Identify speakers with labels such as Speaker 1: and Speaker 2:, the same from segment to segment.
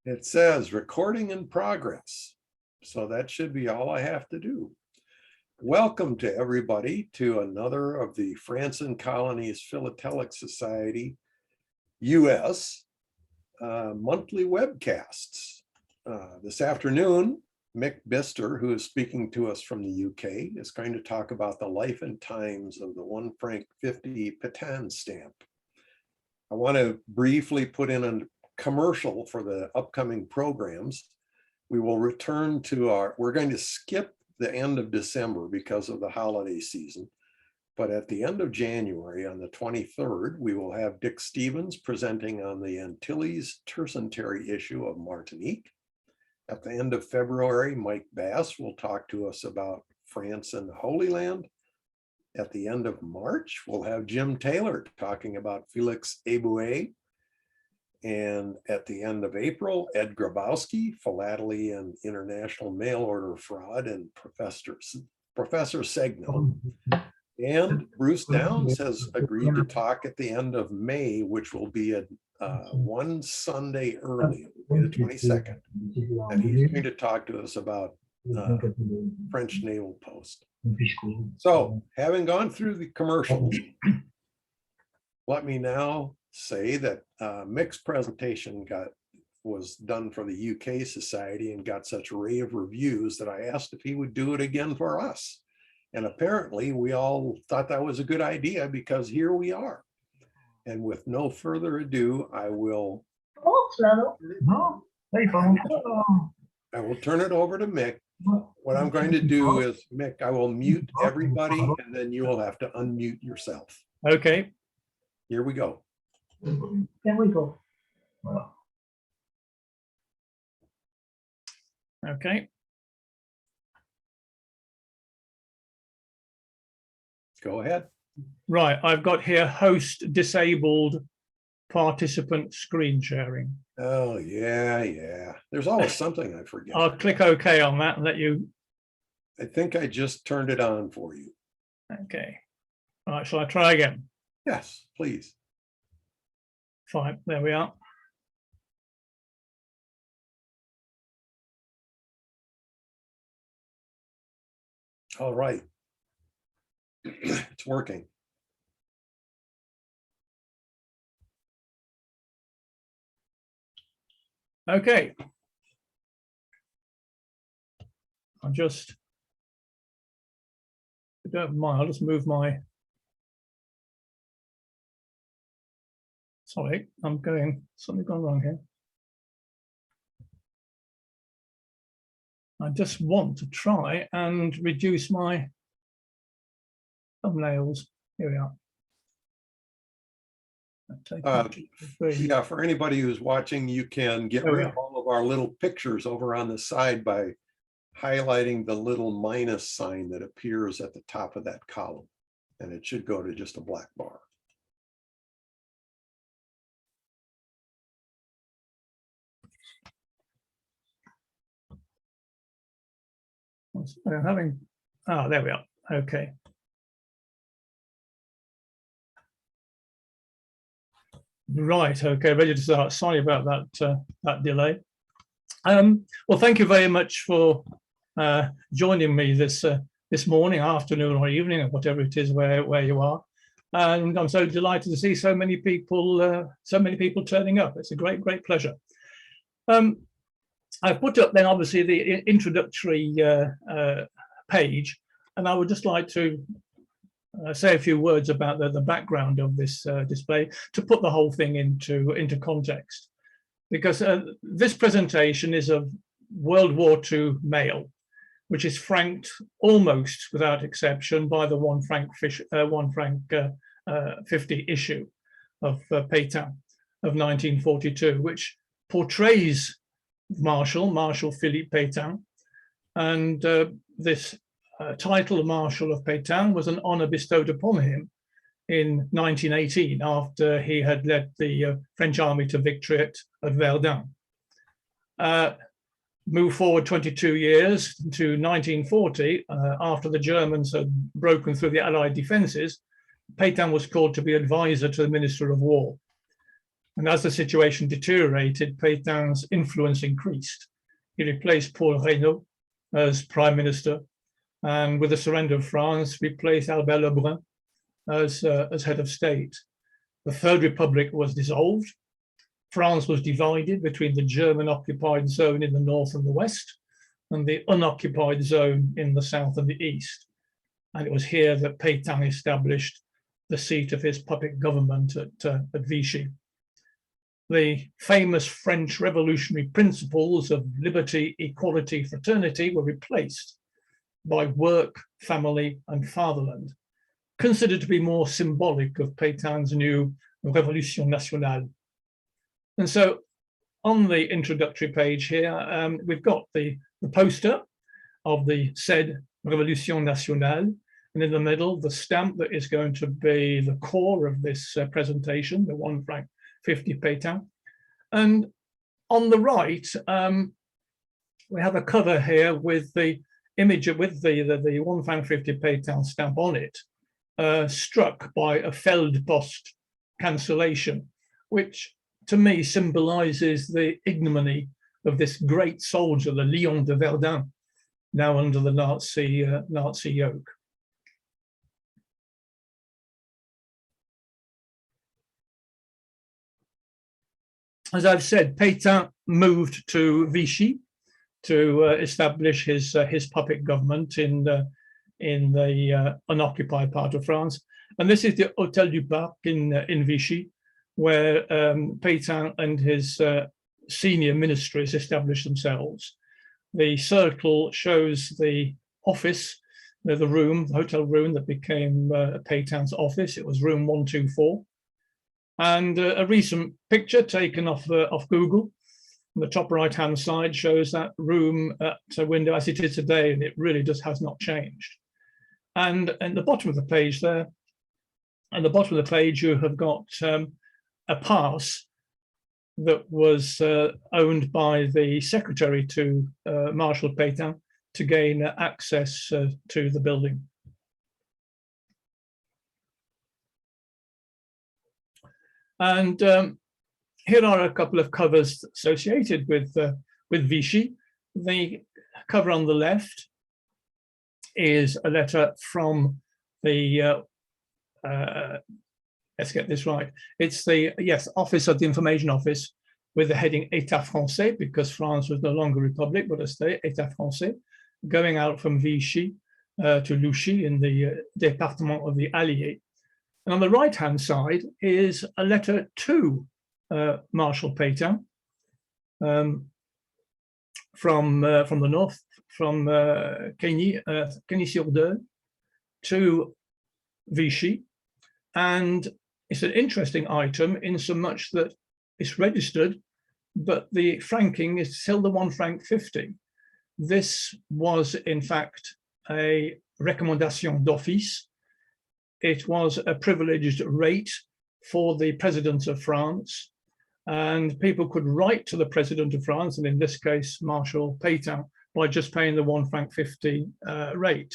Speaker 1: It says recording in progress. So that should be all I have to do. Welcome to everybody to another of the France Colonies Philatelic Society US monthly webcasts. This afternoon, Mick Bister, who is speaking to us from the UK, is going to talk about the life and times of the 1 franc 50 Pétain stamp. I want to briefly put in a commercial for the upcoming programs. We will return to we're going to skip the end of December because of the holiday season. But at the end of January, on the 23rd, we will have Dick Stevens presenting on the Antilles tertiary issue of Martinique. At the end of February, Mike Bass will talk to us about France and the Holy Land. At the end of March, we'll have Jim Taylor talking about Felix Eboué. And at the end of April, Ed Grabowski, philately and international mail order fraud, and Professor Segno. And Bruce Downs has agreed to talk at the end of May, which will be one Sunday early, the 22nd. And he's going to talk to us about French naval post. So, having gone through the commercials, let me now say that Mick's presentation was done for the UK Society and got such rave reviews that I asked if he would do it again for us. And apparently we all thought that was a good idea because here we are. And with no further ado, I will turn it over to Mick. What I'm going to do is, Mick, I will mute everybody and then you will have to unmute yourself.
Speaker 2: Okay.
Speaker 1: Here we go.
Speaker 3: There we go.
Speaker 2: Okay.
Speaker 1: Go ahead.
Speaker 2: Right, I've got here host disabled participant screen sharing.
Speaker 1: Oh, yeah. There's always something I forget.
Speaker 2: I'll click OK on that and let you.
Speaker 1: I think I just turned it on for you.
Speaker 2: Okay. All right, shall I try again?
Speaker 1: Yes, please.
Speaker 2: Fine, there we are.
Speaker 1: All right. It's working.
Speaker 2: Okay. I'll just, if you don't mind, I'll just move my, sorry, something gone wrong here. I just want to try and reduce my thumbnails. Here we are.
Speaker 1: Yeah, for anybody who's watching, you can get rid of all of our little pictures over on the side by highlighting the little minus sign that appears at the top of that column. And it should go to just a black bar.
Speaker 2: I'm having, there we are. Okay. Right. Okay. Ready to start. Sorry about that. That delay. Well, thank you very much for joining me this morning, afternoon, or evening, or whatever it is where you are. And I'm so delighted to see so many people turning up. It's a great pleasure. I've put up then obviously the introductory page, and I would just like to say a few words about the background of this display to put the whole thing into context, because this presentation is of World War II mail, which is franked almost without exception by the 1 franc 50 issue of Pétain of 1942, which portrays Marshal Philippe Pétain, and this title of Marshal of Pétain was an honor bestowed upon him in 1918 after he had led the French army to victory at Verdun. Move forward 22 years to 1940, after the Germans had broken through the Allied defenses, Pétain was called to be advisor to the Minister of War. And as the situation deteriorated, Pétain's influence increased. He replaced Paul Reynaud as prime minister, and with the surrender of France, replaced Albert Lebrun as head of state. The Third Republic was dissolved. France was divided between the German occupied zone in the north and the west, and the unoccupied zone in the south and the east. And it was here that Pétain established the seat of his puppet government at Vichy. The famous French revolutionary principles of liberty, equality, fraternity were replaced by work, family, and fatherland, considered to be more symbolic of Pétain's new Révolution nationale. And so on the introductory page here, we've got the poster of the said Révolution nationale, and in the middle, the stamp that is going to be the core of this presentation, the 1 franc 50 Pétain. And on the right, we have a cover here with the image with the 1 franc 50 Pétain stamp on it, struck by a Feldpost cancellation, which to me symbolizes the ignominy of this great soldier, the Lion de Verdun, now under the Nazi yoke. As I've said, Pétain moved to Vichy to establish his puppet government in the unoccupied part of France. And this is the Hôtel du Parc in Vichy, where Pétain and his senior ministries established themselves. The circle shows the office, the hotel room that became Pétain's office. It was room 124. And a recent picture taken off Google, on the top right-hand side, shows that room at a window as it is today, and it really just has not changed. And at the bottom of the page there, at the bottom of the page, you have got a pass that was owned by the secretary to Marshal Pétain to gain access to the building. And here are a couple of covers associated with Vichy. The cover on the left is a letter from the, let's get this right, it's the, yes, Office of the Information Office with the heading État Français, because France was no longer Republic, but a state, État Français, going out from Vichy to Luchy in the Département of the Allier. And on the right-hand side is a letter to Marshal Pétain from the north, from Cagny-sur-Deux to Vichy. And it's an interesting item in so much that it's registered, but the franking is still the 1 franc 50. This was, in fact, a recommandation d'office. It was a privileged rate for the President of France, and people could write to the President of France, and in this case, Marshal Pétain, by just paying the 1 franc 50 rate.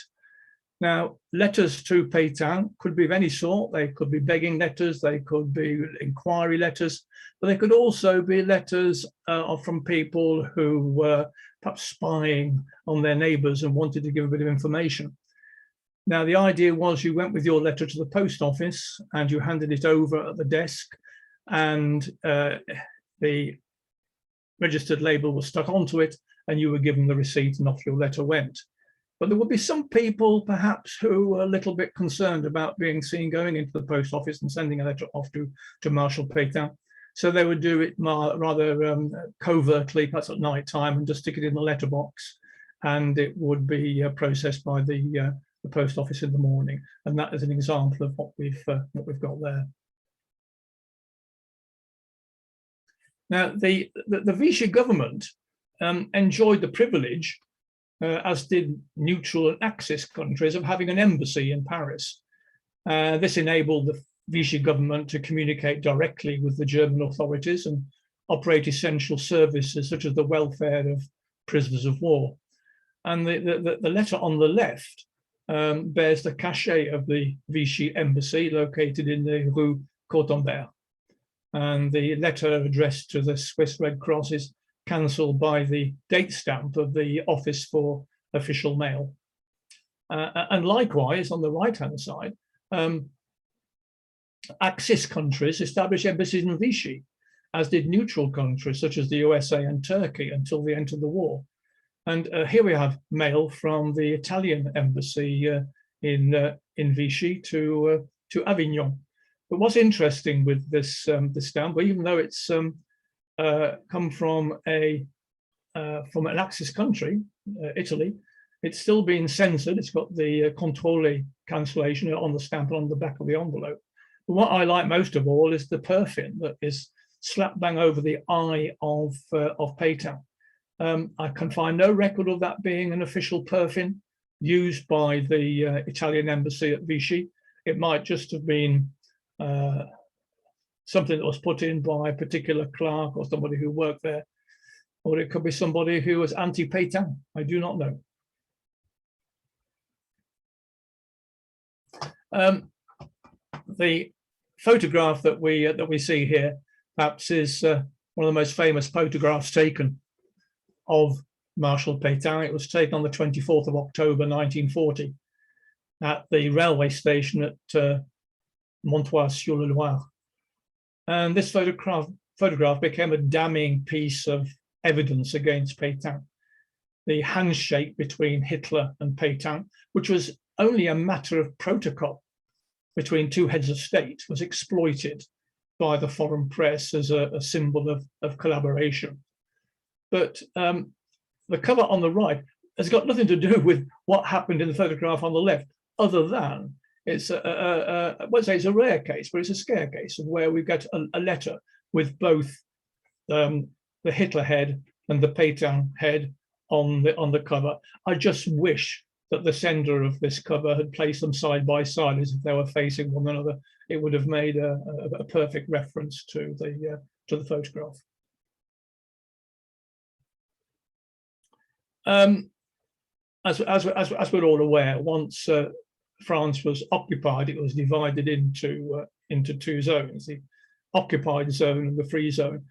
Speaker 2: Now, letters to Pétain could be of any sort. They could be begging letters, they could be inquiry letters, but they could also be letters from people who were perhaps spying on their neighbors and wanted to give a bit of information. Now, the idea was you went with your letter to the post office and you handed it over at the desk, and the registered label was stuck onto it, and you were given the receipt and off your letter went. But there would be some people perhaps who were a little bit concerned about being seen going into the post office and sending a letter off to Marshal Pétain. So they would do it rather covertly, perhaps at night time, and just stick it in the letterbox, and it would be processed by the post office in the morning. And that is an example of what we've got there. Now, the Vichy government enjoyed the privilege, as did neutral and Axis countries, of having an embassy in Paris. This enabled the Vichy government to communicate directly with the German authorities and operate essential services such as the welfare of prisoners of war. And the letter on the left bears the cachet of the Vichy embassy located in the Rue Courtombert. and the letter addressed to the Swiss Red Cross is cancelled by the date stamp of the Office for Official Mail. And likewise, on the right-hand side, Axis countries established embassies in Vichy, as did neutral countries such as the USA and Turkey until the end of the war. And here we have mail from the Italian embassy in Vichy to Avignon. But what's interesting with this stamp, even though it's come from an Axis country, Italy, it's still been censored. It's got the contrôle cancellation on the stamp and on the back of the envelope. But what I like most of all is the perfin that is slapped bang over the eye of Pétain. I can find no record of that being an official perfin used by the Italian embassy at Vichy. It might just have been something that was put in by a particular clerk or somebody who worked there, or it could be somebody who was anti-Pétain. I do not know. The photograph that we see here perhaps is one of the most famous photographs taken of Marshal Pétain. It was taken on the 24th of October 1940 at the railway station at Montoir-sur-le-Loire. And this photograph became a damning piece of evidence against Pétain. The handshake between Hitler and Pétain, which was only a matter of protocol between two heads of state, was exploited by the foreign press as a symbol of collaboration. But the cover on the right has got nothing to do with what happened in the photograph on the left, other than it's I won't say it's a rare case, but it's a scare case of where we get a letter with both the Hitler head and the Pétain head on the cover. I just wish that the sender of this cover had placed them side by side as if they were facing one another. It would have made a perfect reference to the photograph. As we're all aware, once France was occupied, it was divided into two zones: the occupied zone and the free zone,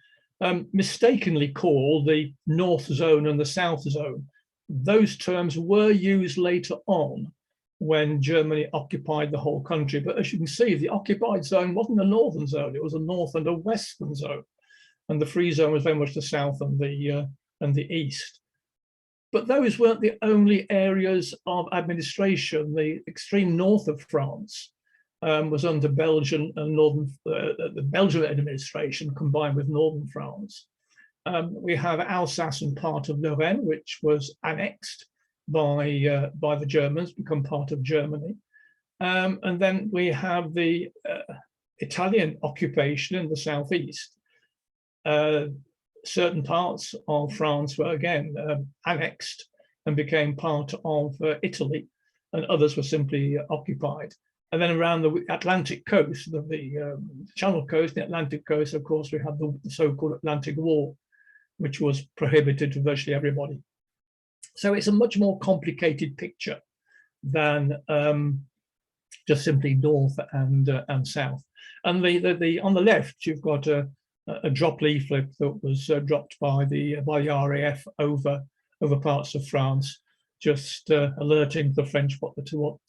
Speaker 2: mistakenly called the North Zone and the South Zone. Those terms were used later on when Germany occupied the whole country. But as you can see, the occupied zone wasn't a northern zone; it was a north and a western zone, and the free zone was very much the south and the east. But those weren't the only areas of administration. The extreme north of France was under Belgian and the Belgian administration combined with northern France. We have Alsace and part of Lorraine, which was annexed by the Germans, become part of Germany. And then we have the Italian occupation in the southeast. Certain parts of France were again annexed and became part of Italy, and others were simply occupied. And then around the Atlantic coast, the Channel coast, the Atlantic coast, of course, we have the so-called Atlantic Wall, which was prohibited to virtually everybody. So it's a much more complicated picture than just simply north and south. And on the left, you've got a drop leaflet that was dropped by the RAF over parts of France, just alerting the French what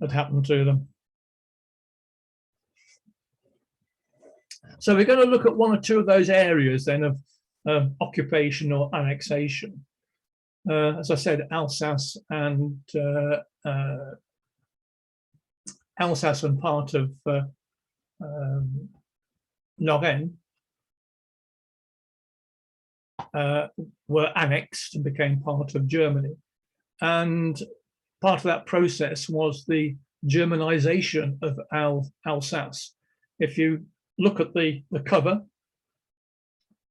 Speaker 2: had happened to them. So we're going to look at one or two of those areas then of occupation or annexation. As I said, Alsace and part of Lorraine were annexed and became part of Germany. And part of that process was the Germanization of Alsace. If you look at the cover,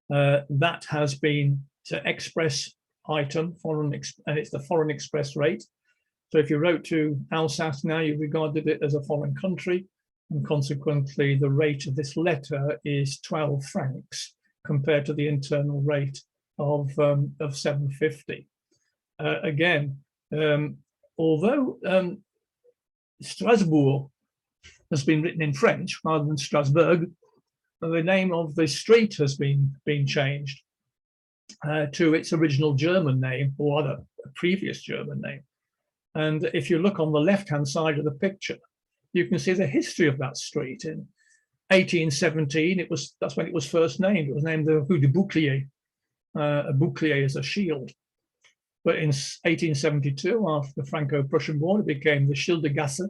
Speaker 2: that has been to express item, and it's the foreign express rate. So if you wrote to Alsace now, you regarded it as a foreign country, and consequently the rate of this letter is 12 francs compared to the internal rate of 750. Again, although Strasbourg has been written in French rather than Strasbourg, the name of the street has been changed to its original German name, or other previous German name. And if you look on the left-hand side of the picture, you can see the history of that street. In 1817, that's when it was first named. It was named the Rue du Bouclier. A bouclier is a shield. But in 1872, after the Franco-Prussian War, it became the Schildergasse.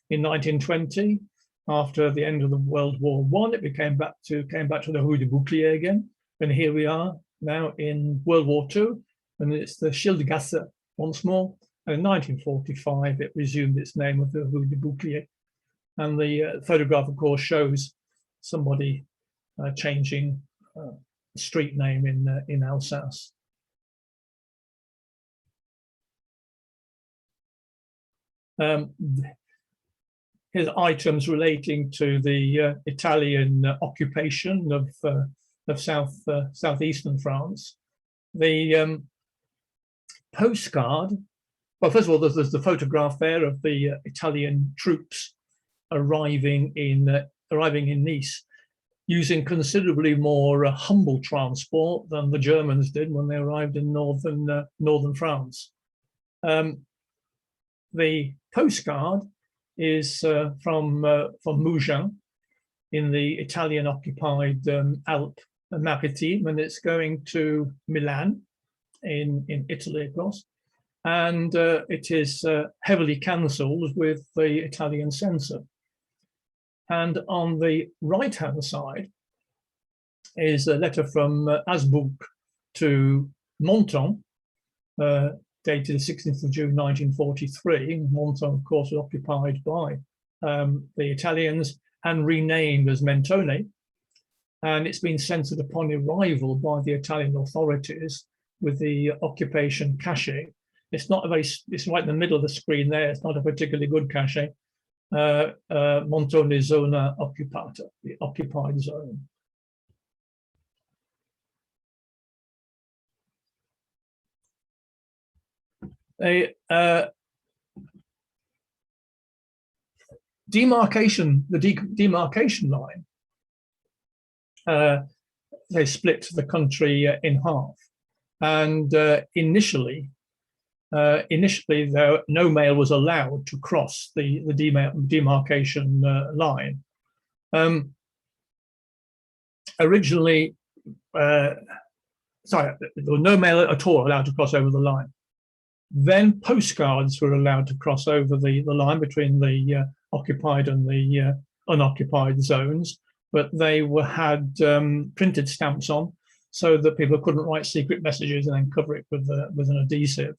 Speaker 2: In 1920, after the end of the World War I, it came back to the Rue du Bouclier again. And here we are now in World War II, and it's the Schildergasse once more. And in 1945, it resumed its name of the Rue du Bouclier. And the photograph, of course, shows somebody changing street name in Alsace. Here's items relating to the Italian occupation of southeastern France. The postcard. Well, first of all, there's the photograph there of the Italian troops arriving in Nice, using considerably more humble transport than the Germans did when they arrived in northern France. The postcard is from Mougins in the Italian-occupied Alpes-Maritimes, and it's going to Milan in Italy, of course. And it is heavily cancelled with the Italian censor. And on the right-hand side is a letter from Asbouc to Menton, dated the 16th of June 1943. Menton, of course, was occupied by the Italians and renamed as Mentone. And it's been censored upon arrival by the Italian authorities with the occupation cachet. It's right in the middle of the screen there. It's not a particularly good cachet. Montone zona occupata, the occupied zone. Demarcation, the demarcation line, they split the country in half. And initially, though, no mail was allowed to cross the demarcation line. Originally, there was no mail at all allowed to cross over the line. Then postcards were allowed to cross over the line between the occupied and the unoccupied zones, but they had printed stamps on so that people couldn't write secret messages and then cover it with an adhesive.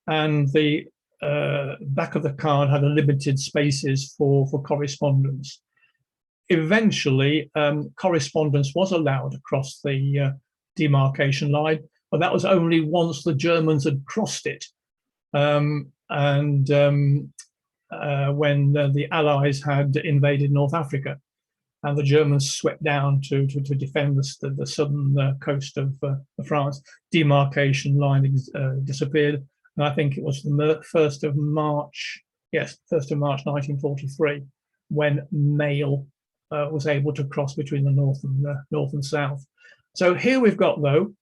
Speaker 2: And the back of the card had a limited spaces for correspondence. Eventually, correspondence was allowed across the demarcation line, but that was only once the Germans had crossed it. When the Allies had invaded North Africa, and the Germans swept down to defend the southern coast of France, demarcation line disappeared. And I think it was the 1st of March, yes, 1st of March 1943, when mail was able to cross between the north and south. So here we've got, though,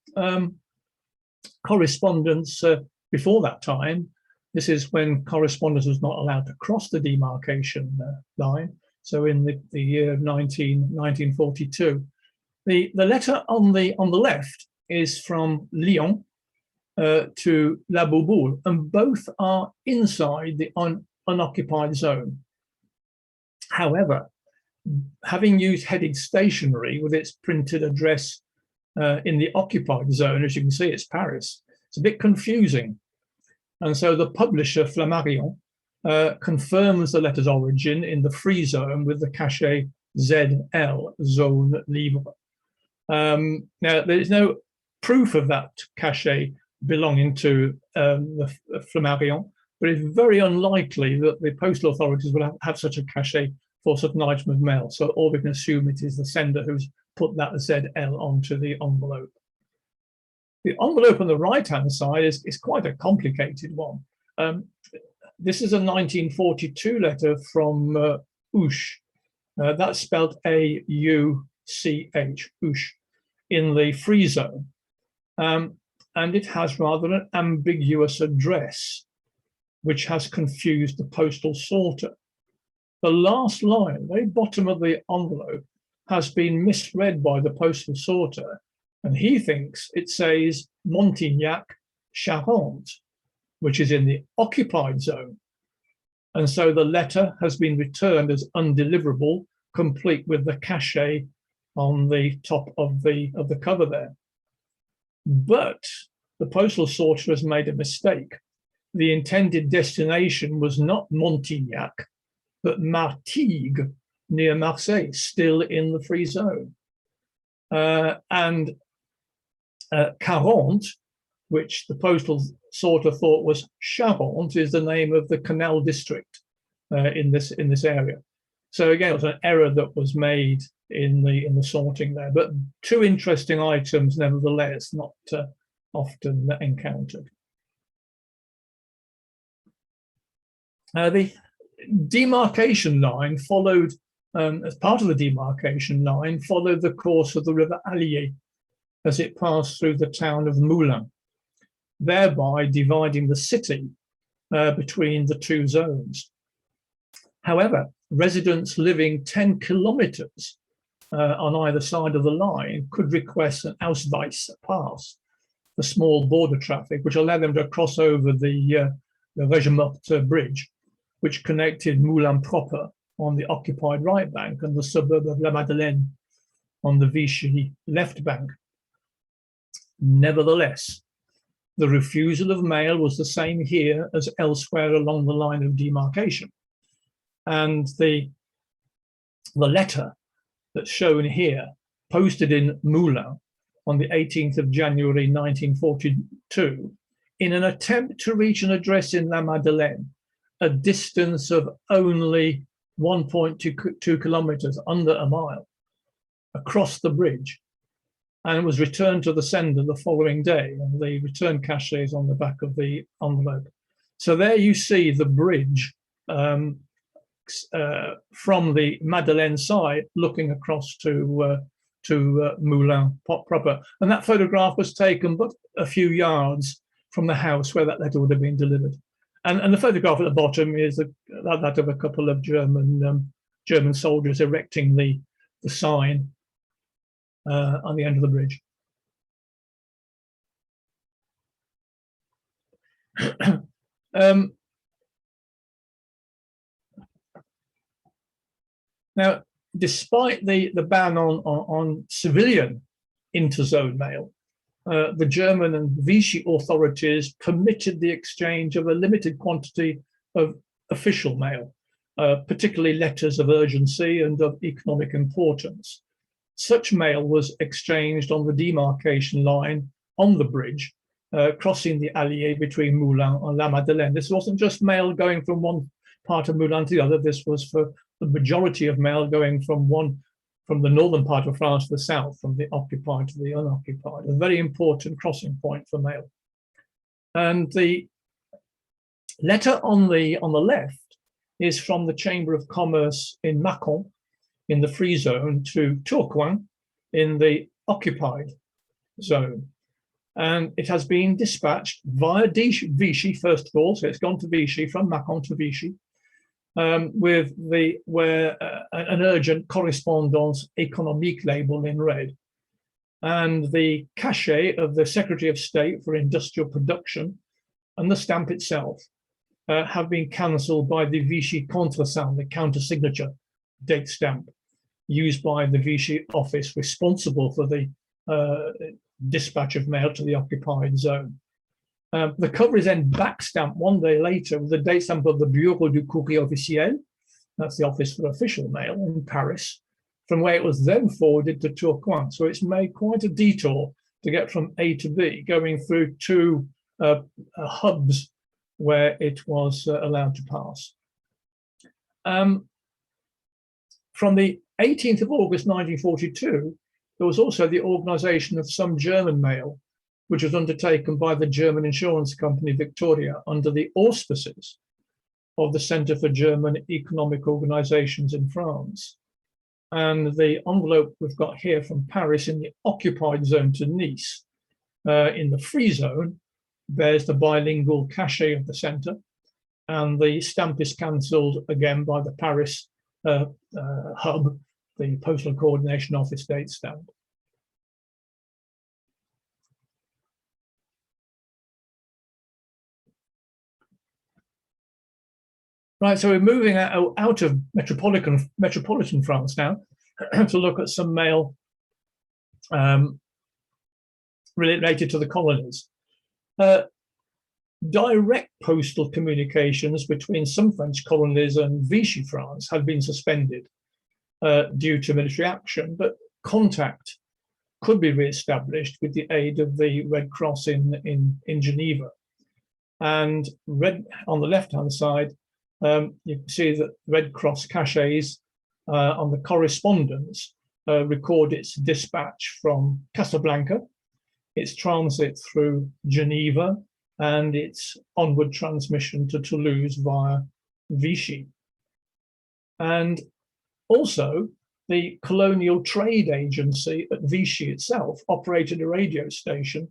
Speaker 2: correspondence before that time. This is when correspondence was not allowed to cross the demarcation line. So in the year of 1942, the letter on the left is from Lyon to La Bourboule, and both are inside the unoccupied zone. However, having used headed stationery with its printed address in the occupied zone, as you can see, it's Paris. It's a bit confusing. And so the publisher, Flammarion, confirms the letter's origin in the free zone with the cachet ZL, zone libre. Now, there is no proof of that cachet belonging to the Flammarion, but it's very unlikely that the postal authorities will have such a cachet for such an item of mail. So all we can assume it is the sender who's put that ZL onto the envelope. The envelope on the right-hand side is quite a complicated one. This is a 1942 letter from Ouche. That's spelled A-U-C-H.
Speaker 4: CH, ush, in the free zone. And it has rather an ambiguous address, which has confused the postal sorter. The last line, the bottom of the envelope, has been misread by the postal sorter, and he thinks it says Montignac, Charente, which is in the occupied zone. And so the letter has been returned as undeliverable, complete with the cachet on the top of the cover there. But the postal sorter has made a mistake. The intended destination was not Montignac, but Martigues, near Marseille, still in the free zone. And 40, which the postal sorter thought was Charente, is the name of the canal district in this area. So again, it was an error that was made in the sorting there, but two interesting items nevertheless, not often encountered. The demarcation line followed, as part of the demarcation line, followed the course of the river Allier as it passed through the town of Moulins, thereby dividing the city between the two zones. However, residents living 10 kilometers on either side of the line could request an Ausweis pass, the small border traffic, which allowed them to cross over the Regimort bridge, which connected Moulins proper on the occupied right bank and the suburb of La Madeleine on the Vichy left bank. Nevertheless, the refusal of mail was the same here as elsewhere along the line of demarcation. And the letter that's shown here, posted in Moulins on the 18th of January 1942, in an attempt to reach an address in La Madeleine, a distance of only 1.2 kilometers, under a mile, across the bridge, and was returned to the sender the following day. And the return cachet is on the back of the envelope. So there you see the bridge from the Madeleine side, looking across to Moulins proper. And that photograph was taken but a few yards from the house where that letter would have been delivered. And the photograph at the bottom is that of a couple of German soldiers erecting the sign on the end of the bridge. Now, despite the ban on civilian interzone mail, the German and Vichy authorities permitted the exchange of a limited quantity of official mail, particularly letters of urgency and of economic importance. Such mail was exchanged on the demarcation line on the bridge, crossing the Allier between Moulins and La Madeleine. This wasn't just mail going from one part of Moulins to the other. This was for the majority of mail going from the northern part of France to the south, from the occupied to the unoccupied, a very important crossing point for mail. And the letter on the left is from the Chamber of Commerce in Mâcon, in the free zone, to Tourcoing in the occupied zone. And it has been dispatched via Vichy, first of all, so it's gone to Vichy, from Mâcon to Vichy, with an urgent correspondance économique label in red. And the cachet of the Secretary of State for Industrial Production and the stamp itself have been cancelled by the Vichy contresign, the counter-signature date stamp, used by the Vichy office responsible for the dispatch of mail to the occupied zone. The cover is then backstamped one day later with the date stamp of the Bureau du Courrier Officiel, that's the office for official mail in Paris, from where it was then forwarded to Tourcoing. So it's made quite a detour to get from A to B, going through two hubs where it was allowed to pass. From the 18th of August 1942, there was also the organisation of some German mail, which was undertaken by the German insurance company Victoria under the auspices of the Centre for German Economic Organisations in France. And the envelope we've got here from Paris in the occupied zone to Nice in the free zone bears the bilingual cachet of the center. And the stamp is cancelled again by the Paris hub, the Postal Coordination Office date stamp. Right, so we're moving out of metropolitan France now to look at some mail related to the colonies. Direct postal communications between some French colonies and Vichy France had been suspended due to military action, but contact could be re-established with the aid of the Red Cross in Geneva. And on the left-hand side, you can see that Red Cross cachets on the correspondence record its dispatch from Casablanca, its transit through Geneva, and its onward transmission to Toulouse via Vichy. And also, the Colonial Trade Agency at Vichy itself operated a radio station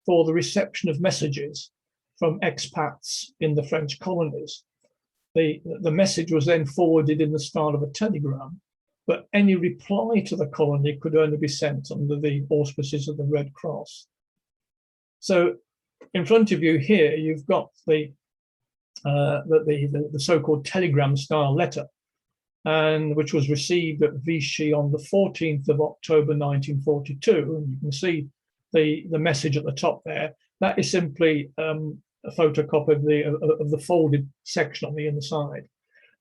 Speaker 4: for the reception of messages from expats in the French colonies. The message was then forwarded in the style of a telegram, but any reply to the colony could only be sent under the auspices of the Red Cross. So in front of you here, you've got the so-called telegram style letter, and which was received at Vichy on the 14th of October 1942. And you can see the message at the top there. That is simply a photocopy of the folded section on the inside.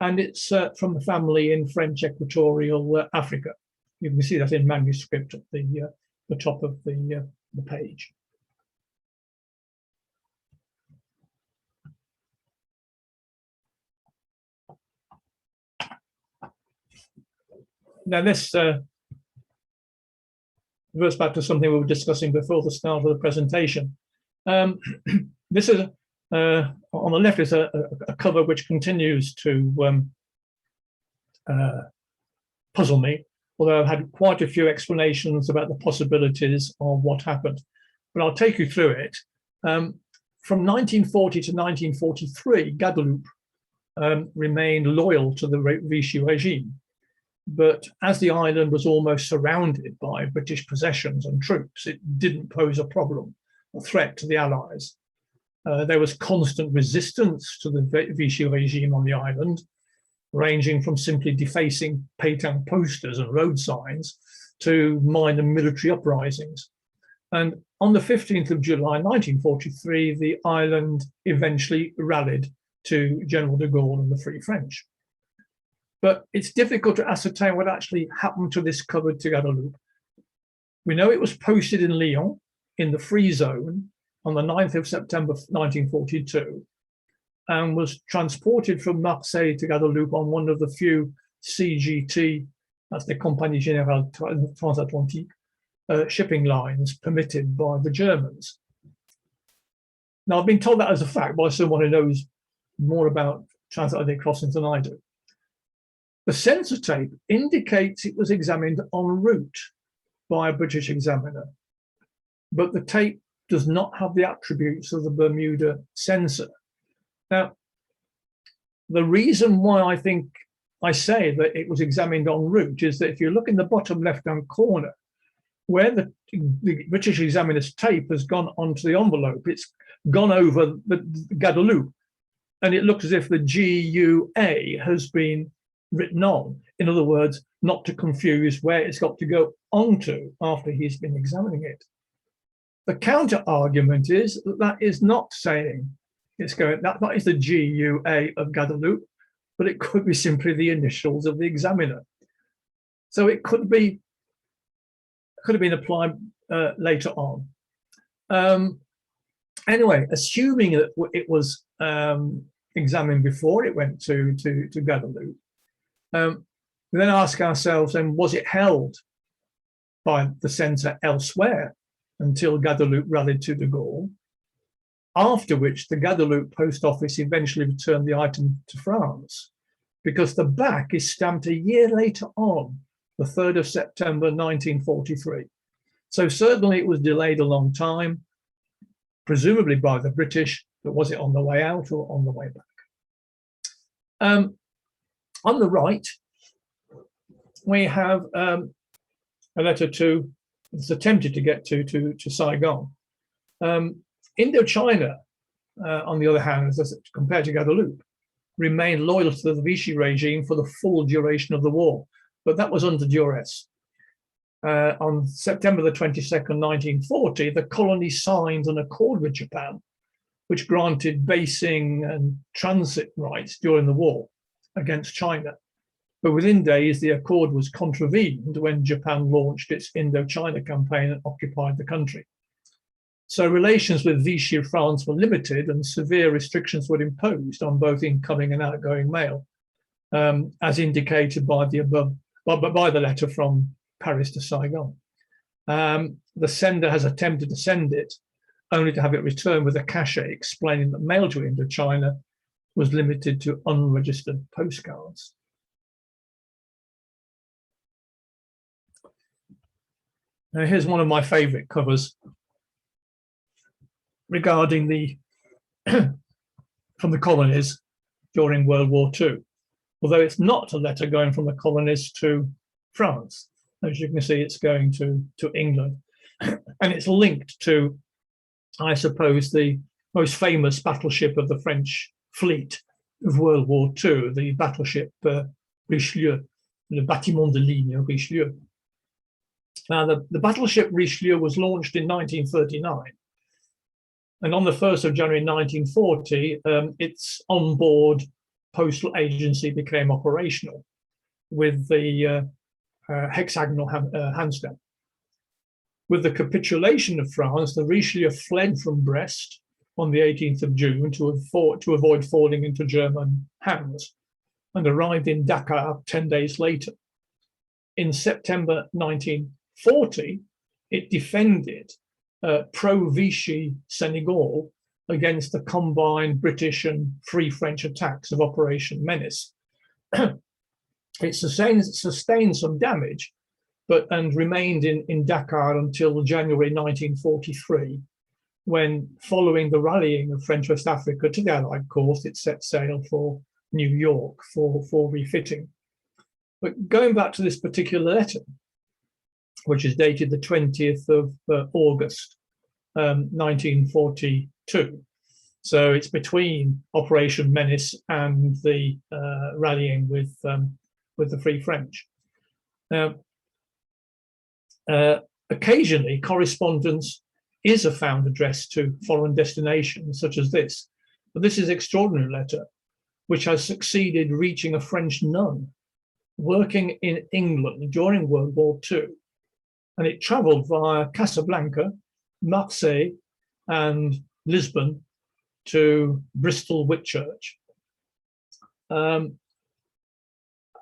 Speaker 4: And it's from the family in French Equatorial Africa. You can see that in manuscript at the top of the page. Now this reverts back to something we were discussing before the start of the presentation. This is on the left is a cover which continues to puzzle me, although I've had quite a few explanations about the possibilities of what happened. But I'll take you through it. From 1940 to 1943, Guadeloupe remained loyal to the Vichy regime. But as the island was almost surrounded by British possessions and troops, it didn't pose a problem, a threat to the Allies. There was constant resistance to the Vichy regime on the island, ranging from simply defacing Pétain posters and road signs to minor military uprisings. And on the 15th of July 1943, the island eventually rallied to General de Gaulle and the Free French. But it's difficult to ascertain what actually happened to this cover to Guadeloupe. We know it was posted in Lyon in the free zone on the 9th of September 1942 and was transported from Marseille to Guadeloupe on one of the few CGT, that's the Compagnie Générale Transatlantique, shipping lines permitted by the Germans. Now, I've been told that as a fact by someone who knows more about transatlantic crossings than I do. The censor tape indicates it was examined en route by a British examiner, but the tape does not have the attributes of the Bermuda censor. Now, the reason why I say that it was examined en route is that if you look in the bottom left-hand corner, where the British examiner's tape has gone onto the envelope, it's gone over the Guadeloupe, and it looks as if the GUA has been written on. In other words, not to confuse where it's got to go onto after he's been examining it. The counter argument is that that is not saying it's going, that is the GUA of Guadeloupe, but it could be simply the initials of the examiner. So it could have been applied later on. Anyway, assuming that it was examined before it went to Guadeloupe, we then ask ourselves, then, was it held by the censor elsewhere until Guadeloupe rallied to de Gaulle, after which the Guadeloupe post office eventually returned the item to France, because the back is stamped a year later on the 3rd of September 1943. So certainly it was delayed a long time, presumably by the British, but was it on the way out or on the way back? On the right, we have a letter to, it's attempted to get to Saigon. Indochina, on the other hand, as compared to Guadeloupe, remained loyal to the Vichy regime for the full duration of the war, but that was under duress. On September the 22nd, 1940, the colony signed an accord with Japan, which granted basing and transit rights during the war against China. But within days, the accord was contravened when Japan launched its Indochina campaign and occupied the country. So relations with Vichy France were limited and severe restrictions were imposed on both incoming and outgoing mail, as indicated by the above, by the letter from Paris to Saigon. The sender has attempted to send it, only to have it returned with a cachet explaining that mail to Indochina was limited to unregistered postcards. Now here's one of my favorite covers regarding the from the colonies during World War II, although it's not a letter going from the colonies to France. As you can see, it's going to England, and it's linked to, I suppose, the most famous battleship of the French fleet of World War II, the battleship Richelieu, le bâtiment de ligne Richelieu. Now, the battleship Richelieu was launched in 1939, and on the 1st of January 1940, its onboard postal agency became operational with the hexagonal handstand. With the capitulation of France, the Richelieu fled from Brest on the 18th of June to avoid falling into German hands, and arrived in Dakar 10 days later. In September 1940, it defended pro-Vichy Senegal against the combined British and Free French attacks of Operation Menace. It sustained some damage, and remained in Dakar until January 1943, when, following the rallying of French West Africa to the Allied cause, it set sail for New York for refitting. But going back to this particular letter, which is dated the 20th of August, 1942. So it's between Operation Menace and the rallying with the Free French. Now, occasionally, correspondence is found addressed to foreign destinations such as this, but this is an extraordinary letter, which has succeeded reaching a French nun working in England during World War II. And it traveled via Casablanca, Marseille, and Lisbon to Bristol Whitchurch.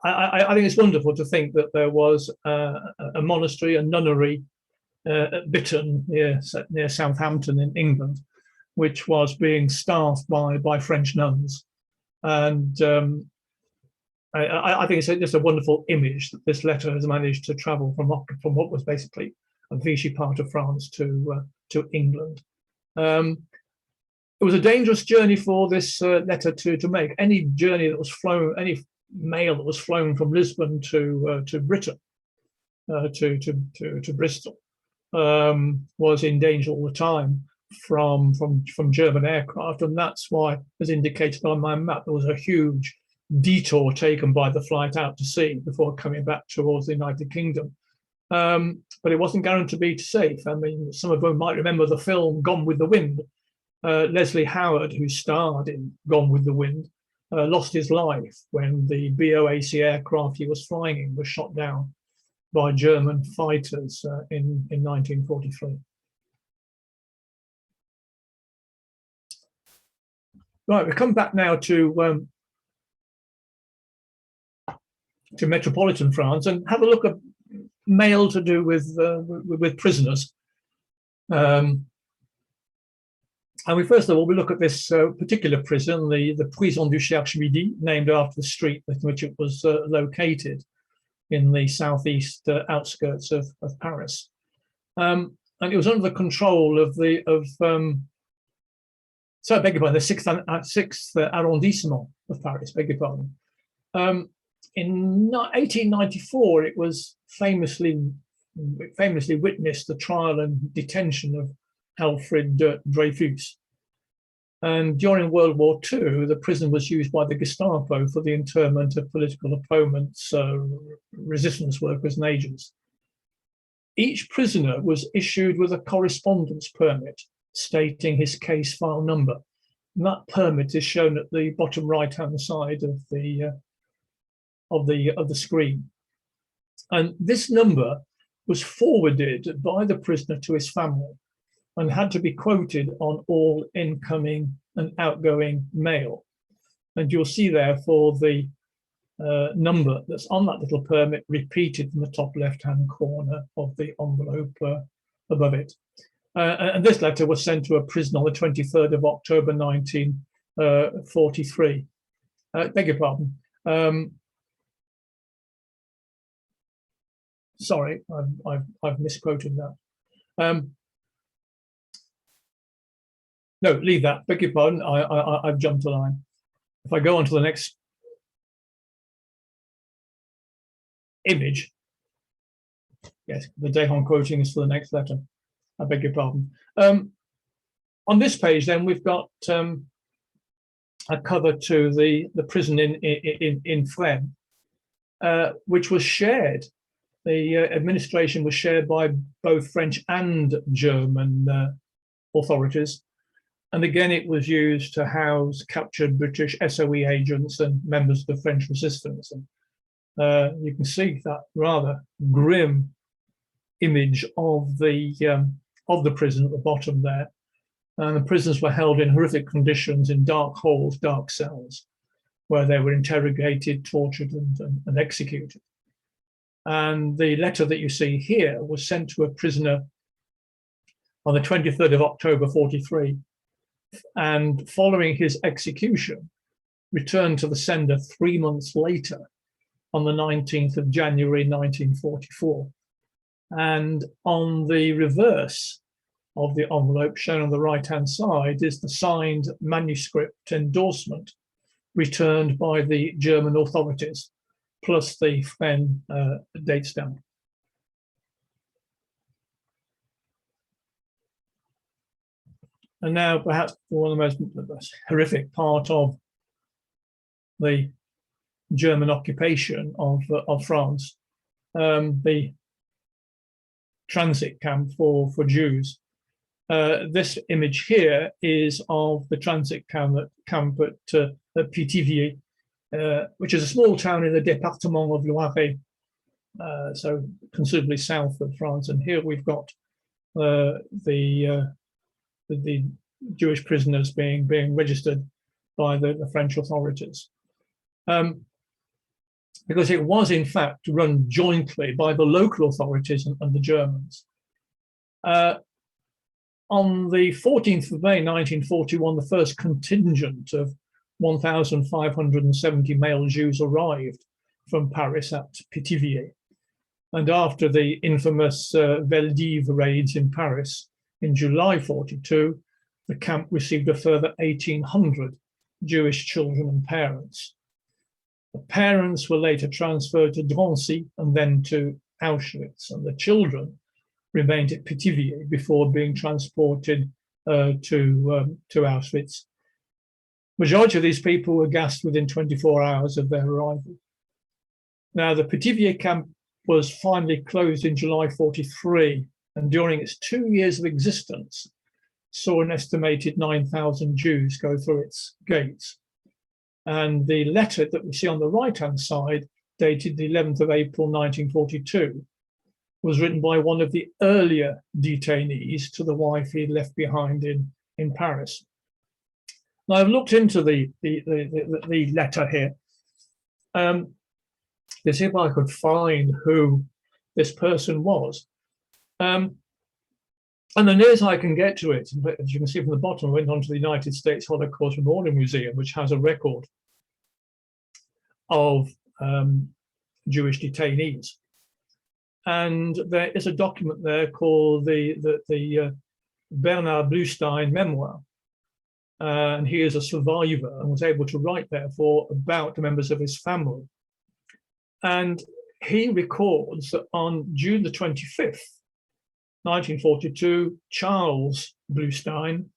Speaker 4: I think it's wonderful to think that there was a monastery, a nunnery at Bitton near Southampton in England, which was being staffed by French nuns. And I think it's just a wonderful image that this letter has managed to travel from what was basically a Vichy part of France to England. It was a dangerous journey for this letter to make. Any journey that was flown, any mail that was flown from Lisbon to Britain, to Bristol, was in danger all the time from German aircraft, and that's why, as indicated on my map, there was a huge detour taken by the flight out to sea before coming back towards the United Kingdom. But it wasn't guaranteed to be safe. I mean, some of them might remember the film Gone with the Wind. Leslie Howard, who starred in Gone with the Wind, lost his life when the BOAC aircraft he was flying in was shot down by German fighters in 1943. Right, we come back now to metropolitan France and have a look at mail to do with prisoners. And we first of all, we look at this particular prison, the Prison du Cherche-Midi, named after the street in which it was located in the southeast outskirts of Paris. And it was under the control of the sixth arrondissement of Paris, beg your pardon. In 1894, it was famously witnessed the trial and detention of Alfred Dreyfus. And during World War II, the prison was used by the Gestapo for the internment of political opponents, resistance workers and agents. Each prisoner was issued with a correspondence permit stating his case file number. And that permit is shown at the bottom right-hand side of the screen. And this number was forwarded by the prisoner to his family and had to be quoted on all incoming and outgoing mail. And you'll see therefore the number that's on that little permit repeated in the top left-hand corner of the envelope above it. And this letter was sent to a prison on the 23rd of October 1943. Beg your pardon. Sorry, I've misquoted that. No, leave that. Beg your pardon. I've jumped a line. If I go on to the next image, yes, the date I'm quoting is for the next letter. I beg your pardon. On this page, then we've got a cover to the prison in Fresnes, which was shared. The administration was shared by both French and German authorities. And again, it was used to house captured British SOE agents and members of the French resistance. And you can see that rather grim image of the prison at the bottom there. And the prisoners were held in horrific conditions in dark halls, dark cells, where they were interrogated, tortured, and executed. And the letter that you see here was sent to a prisoner on the 23rd of October 43. And following his execution, returned to the sender 3 months later on the 19th of January 1944. And on the reverse of the envelope shown on the right-hand side is the signed manuscript endorsement returned by the German authorities, plus the Fresnes date stamp. And now perhaps one of the most horrific part of the German occupation of France, the transit camp for Jews. This image here is of the transit camp at Pithiviers, which is a small town in the Département of Loiret, so considerably south of France. And here we've got the Jewish prisoners being registered by the French authorities. Because it was in fact run jointly by the local authorities and the Germans. On the 14th of May 1941, the first contingent of 1,570 male Jews arrived from Paris at Pithiviers. And after the infamous Veldiv raids in Paris in July 42, the camp received a further 1,800 Jewish children and parents. The parents were later transferred to Drancy and then to Auschwitz, and the children remained at Pithiviers before being transported to Auschwitz. Majority of these people were gassed within 24 hours of their arrival. Now, the Pithiviers camp was finally closed in July 43, and during its 2 years of existence, saw an estimated 9,000 Jews go through its gates. And the letter that we see on the right-hand side, dated the 11th of April 1942, was written by one of the earlier detainees to the wife he left behind in Paris. Now, I've looked into the letter here to see if I could find who this person was. And the nearest I can get to it, as you can see from the bottom, I went on to the United States Holocaust Memorial Museum, which has a record of Jewish detainees. And there is a document there called the Bernard Bluestein memoir. And he is a survivor and was able to write, therefore, about the members of his family. And he records that on June the 25th, 1942, Charles Bluestein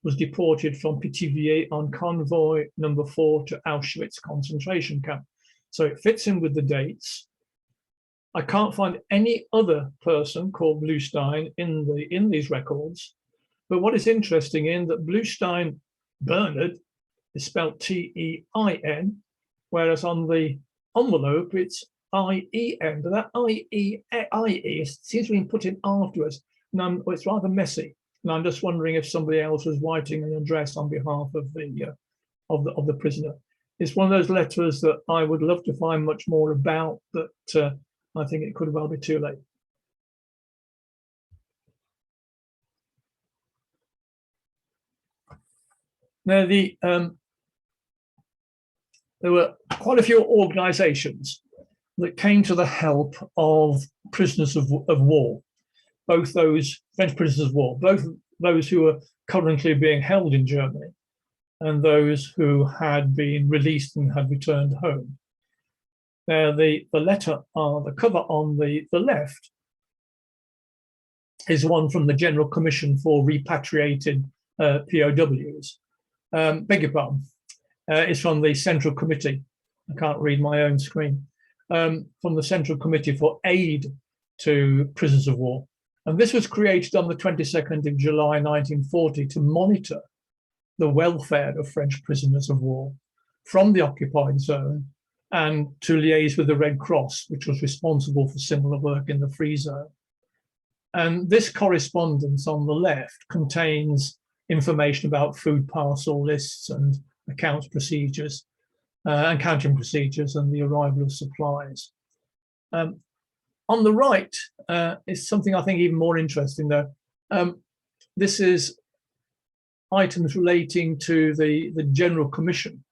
Speaker 4: was deported from Pithiviers on convoy number 4 to Auschwitz concentration camp. So it fits in with the dates. I can't find any other person called Bluestein in these records. But what is interesting in that Bluestein Bernard is spelled T-E-I-N, whereas on the envelope it's I-E-N. But that I-E seems to be put in afterwards. And it's rather messy. And I'm just wondering if somebody else was writing an address on behalf of the prisoner. It's one of those letters that I would love to find much more about, but I think it could well be too late. Now, there were quite a few organizations that came to the help of prisoners of war, both those French prisoners of war, both those who are currently being held in Germany and those who had been released and had returned home. Now, the letter on the cover on the left is one from the General Commission for Repatriated POWs. Beg your pardon. It's from the Central Committee. I can't read my own screen. From the Central Committee for Aid to Prisoners of War. And this was created on the 22nd of July, 1940 to monitor the welfare of French prisoners of war from the occupied zone and to liaise with the Red Cross, which was responsible for similar work in the free zone. And this correspondence on the left contains information about food parcel lists and accounts procedures and counting procedures and the arrival of supplies. On the right is something I think even more interesting though. This is items relating to the General Commission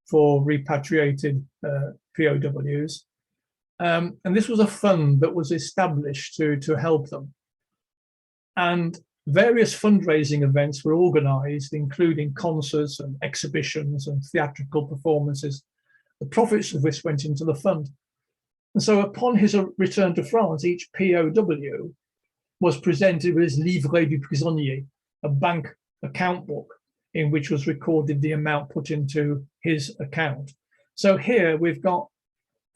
Speaker 4: for Repatriated POWs. And this was a fund that was established to help them. And various fundraising events were organized, including concerts and exhibitions and theatrical performances, the profits of which went into the fund. And so upon his return to France, each POW was presented with his livret du prisonnier, a bank account book in which was recorded the amount put into his account. So here we've got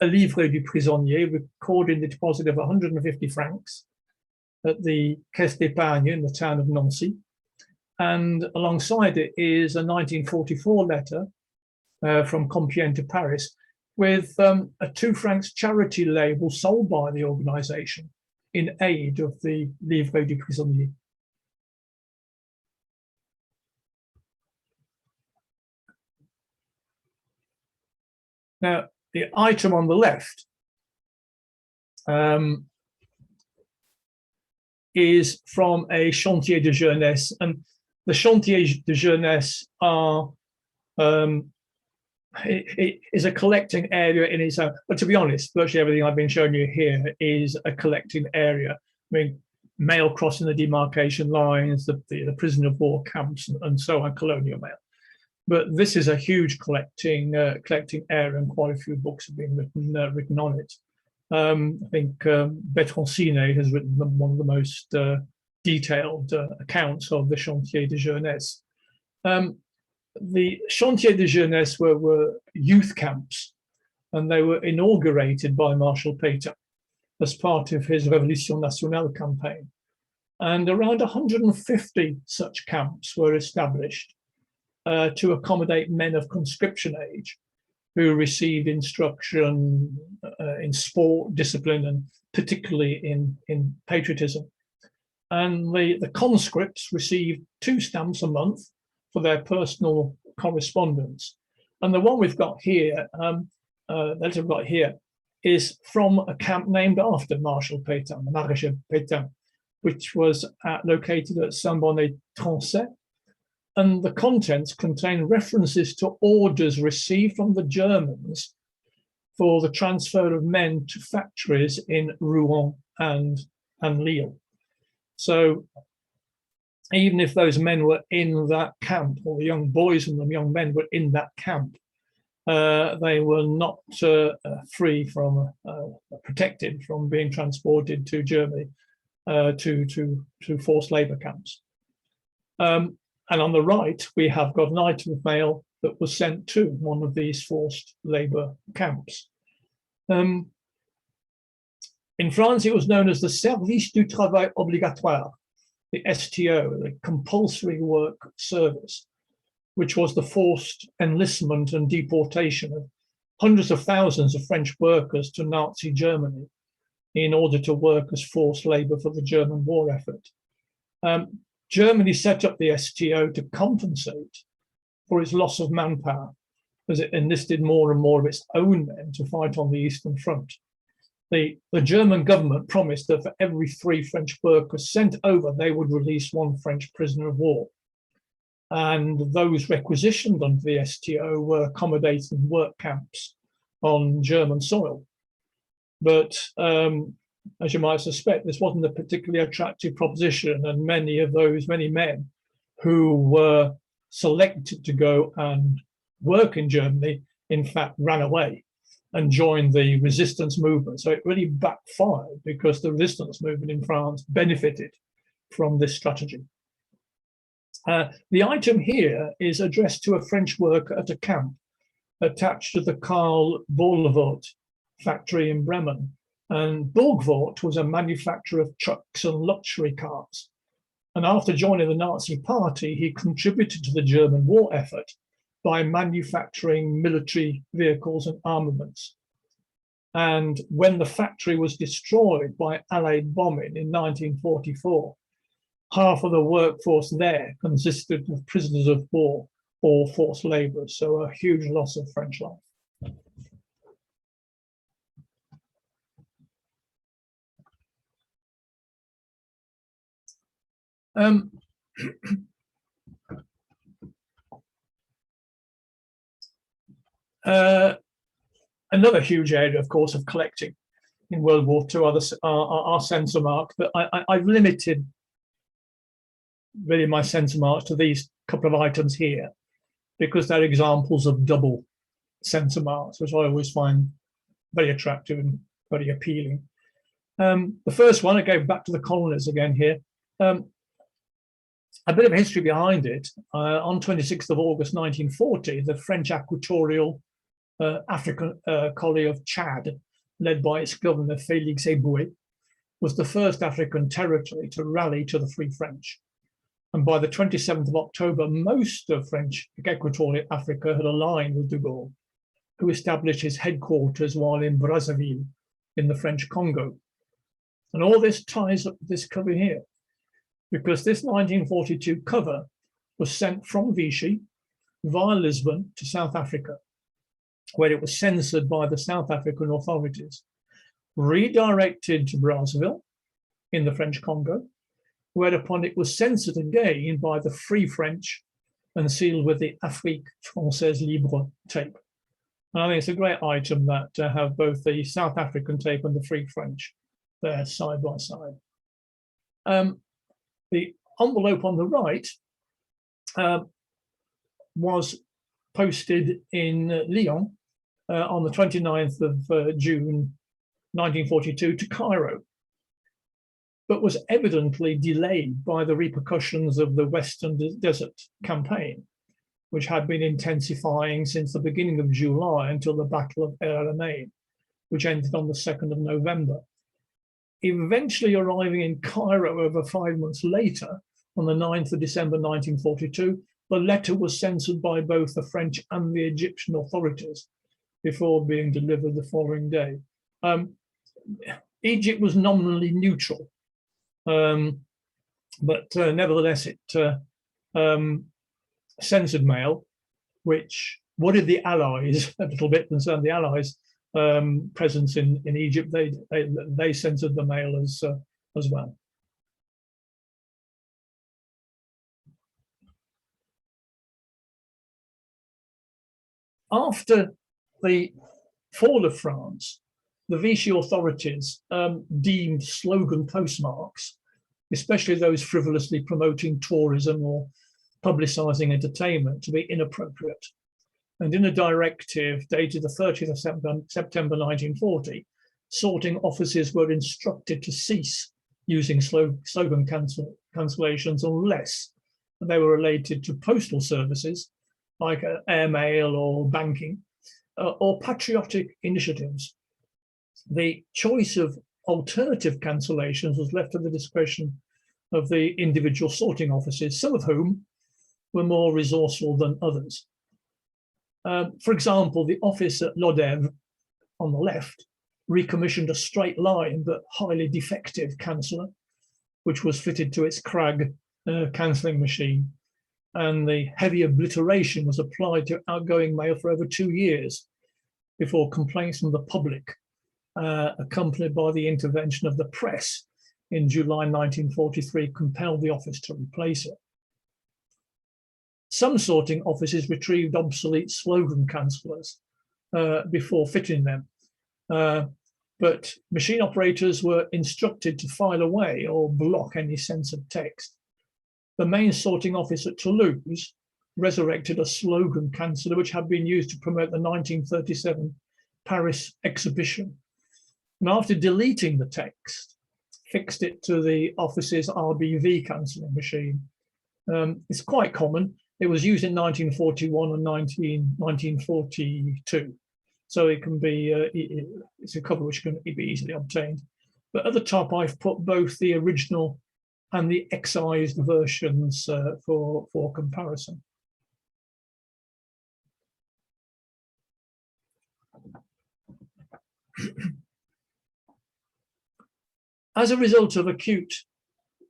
Speaker 4: a livret du prisonnier recording the deposit of 150 francs at the Caisse d'Épargne in the town of Nancy. And alongside it is a 1944 letter from Compiègne to Paris with a 2 francs charity label sold by the organization in aid of the livret du prisonnier. Now, the item on the left is from a Chantier de Jeunesse, and the Chantier de Jeunesse are it is a collecting area in its own. But to be honest, virtually everything I've been showing you here is a collecting area. I mean, mail crossing the demarcation lines, the prisoner of war camps, and so on, colonial mail. But this is a huge collecting area, and quite a few books have been written on it. I think Bertrand Siné has written one of the most detailed accounts of the Chantier de Jeunesse. The Chantier de Jeunesse were youth camps, and they were inaugurated by Marshal Pétain as part of his Révolution Nationale campaign. And around 150 such camps were established to accommodate men of conscription age who received instruction in sport, discipline, and particularly in patriotism. And the conscripts received 2 stamps a month for their personal correspondence. And the one we've got here, the letter we've got here, is from a camp named after Marshal Pétain, the Maréchal Pétain, which was located at Saint-Bonnet-Trancet. And the contents contain references to orders received from the Germans for the transfer of men to factories in Rouen and Lille. So even if those men were in that camp, or the young boys and the young men were in that camp, they were not free from, protected from being transported to Germany to forced labor camps. And on the right, we have got an item of mail that was sent to one of these forced labor camps. In France, it was known as the Service du Travail Obligatoire, the STO, the compulsory work service, which was the forced enlistment and deportation of hundreds of thousands of French workers to Nazi Germany in order to work as forced labor for the German war effort. Germany set up the STO to compensate for its loss of manpower, as it enlisted more and more of its own men to fight on the Eastern Front. The German government promised that for every 3 French workers sent over, they would release 1 French prisoner of war. And those requisitioned under the STO were accommodated in work camps on German soil. But as you might suspect, this wasn't a particularly attractive proposition, and many men who were selected to go and work in Germany, in fact, ran away and joined the resistance movement. So it really backfired because the resistance movement in France benefited from this strategy. The item here is addressed to a French worker at a camp attached to the Karl Borlevort factory in Bremen. And Borlevort was a manufacturer of trucks and luxury cars. And after joining the Nazi party, he contributed to the German war effort by manufacturing military vehicles and armaments. And when the factory was destroyed by Allied bombing in 1944, half of the workforce there consisted of prisoners of war or forced laborers, so a huge loss of French life. Another huge area, of course, of collecting in World War II are censor marks, but I've limited really my censor marks to these couple of items here because they're examples of double censor marks, which I always find very attractive and very appealing. The first one, I go back to the colonies again here. A bit of history behind it. On 26th of August 1940, the French Equatorial African colony of Chad, led by its governor Félix Éboué, was the first African territory to rally to the Free French. And by the 27th of October, most of French Equatorial Africa had aligned with de Gaulle, who established his headquarters while in Brazzaville in the French Congo. And all this ties up this cover here, because this 1942 cover was sent from Vichy via Lisbon to South Africa, where it was censored by the South African authorities, redirected to Brazzaville in the French Congo, whereupon it was censored again by the Free French and sealed with the Afrique Française Libre tape. And I think it's a great item that to have both the South African tape and the Free French there side by side. The envelope on the right was posted in Lyon on the 29th of June 1942 to Cairo, but was evidently delayed by the repercussions of the Western Desert Campaign, which had been intensifying since the beginning of July until the Battle of El Alamein, which ended on the 2nd of November. Eventually arriving in Cairo over 5 months later, on the 9th of December 1942, the letter was censored by both the French and the Egyptian authorities before being delivered the following day. Egypt was nominally neutral, but nevertheless it censored mail, which worried the Allies a little bit, concerned the Allies' presence in Egypt. They censored the mail as well. After the fall of France, the Vichy authorities deemed slogan postmarks, especially those frivolously promoting tourism or publicising entertainment, to be inappropriate. And in a directive dated the 30th of September 1940, sorting offices were instructed to cease using slogan cancellations unless they were related to postal services like airmail or banking or patriotic initiatives. The choice of alternative cancellations was left to the discretion of the individual sorting offices, some of whom were more resourceful than others. For example, the office at Lodève on the left recommissioned a straight line but highly defective canceller, which was fitted to its Krag cancelling machine, and the heavy obliteration was applied to outgoing mail for over 2 years before complaints from the public, accompanied by the intervention of the press in July 1943, compelled the office to replace it. Some sorting offices retrieved obsolete slogan cancellers before fitting them, but machine operators were instructed to file away or block any censored text. The main sorting office at Toulouse resurrected a slogan canceller which had been used to promote the 1937 Paris exhibition. And after deleting the text, fixed it to the office's RBV cancelling machine. It's quite common. It was used in 1941 and 1942. So it can be, it's a cover which can be easily obtained. But at the top, I've put both the original and the excised versions for comparison. As a result of acute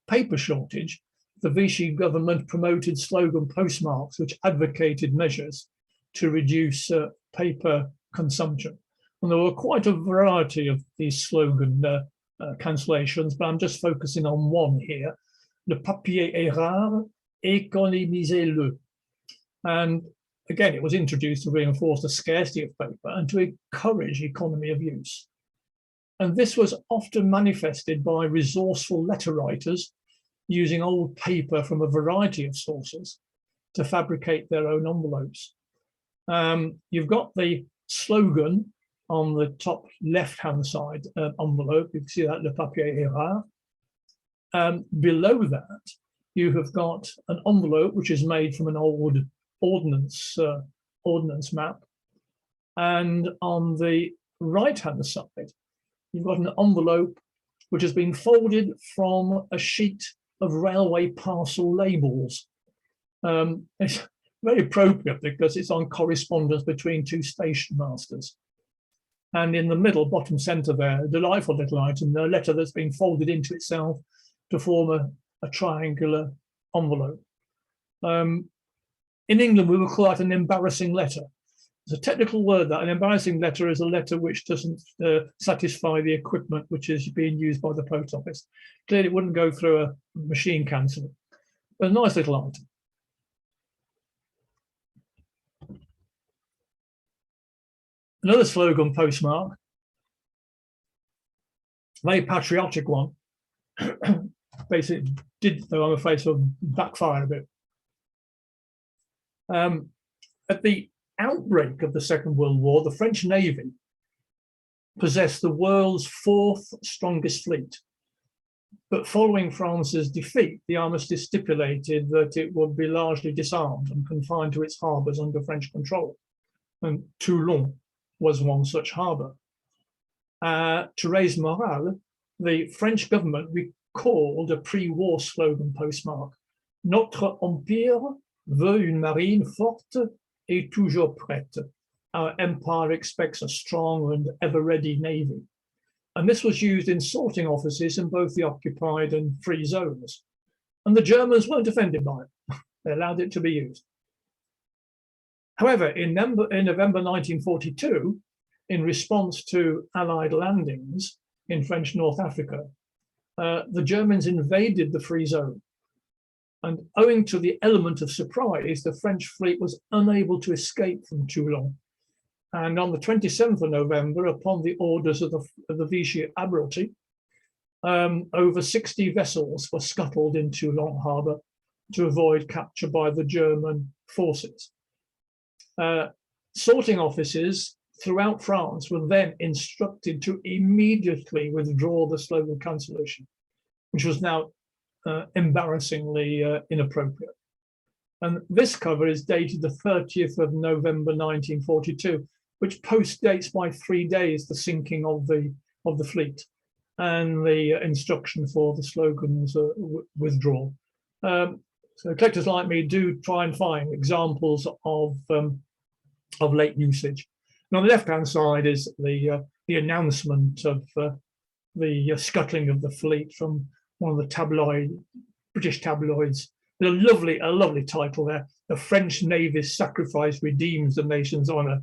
Speaker 4: paper shortage, the Vichy government promoted slogan postmarks which advocated measures to reduce paper consumption. And there were quite a variety of these slogan cancellations, but I'm just focusing on one here. Le papier est rare, économisez-le. And again, it was introduced to reinforce the scarcity of paper and to encourage economy of use. And this was often manifested by resourceful letter writers using old paper from a variety of sources to fabricate their own envelopes. You've got the slogan on the top left-hand side envelope. You can see that, le papier est rare. Below that, you have got an envelope which is made from an old ordnance map. And on the right-hand side, you've got an envelope which has been folded from a sheet of railway parcel labels. It's very appropriate because it's on correspondence between two station masters. And in the middle, bottom center there, a delightful little item, a letter that's been folded into itself to form a triangular envelope. In England, we would call that an embarrassing letter. It's a technical word that an embarrassing letter is a letter which doesn't satisfy the equipment which is being used by the post office. Clearly, it wouldn't go through a machine canceller, but a nice little item. Another slogan postmark, very patriotic one, basically did, though I'm afraid, sort of backfire a bit. At the outbreak of the Second World War, the French Navy possessed the world's 4th strongest fleet. But following France's defeat, the armistice stipulated that it would be largely disarmed and confined to its harbours under French control. And Toulon was one such harbour. To raise morale, the French government recalled a pre-war slogan postmark, Notre Empire veut une marine forte et toujours prête. Our empire expects a strong and ever-ready navy. And this was used in sorting offices in both the occupied and free zones. And the Germans weren't offended by it. They allowed it to be used. However, in November 1942, in response to Allied landings in French North Africa, the Germans invaded the free zone. And owing to the element of surprise, the French fleet was unable to escape from Toulon. And on the 27th of November, upon the orders of the Vichy Admiralty, over 60 vessels were scuttled into Long Harbour to avoid capture by the German forces. Sorting offices throughout France were then instructed to immediately withdraw the slogan cancellation, which was now embarrassingly inappropriate. And this cover is dated the 30th of November 1942, which post-dates by 3 days the sinking of the fleet and the instruction for the slogan's withdrawal. So collectors like me do try and find examples of late usage. And on the left-hand side is the announcement of the scuttling of the fleet from one of the British tabloids. A lovely title there. The French Navy's sacrifice redeems the nation's honour.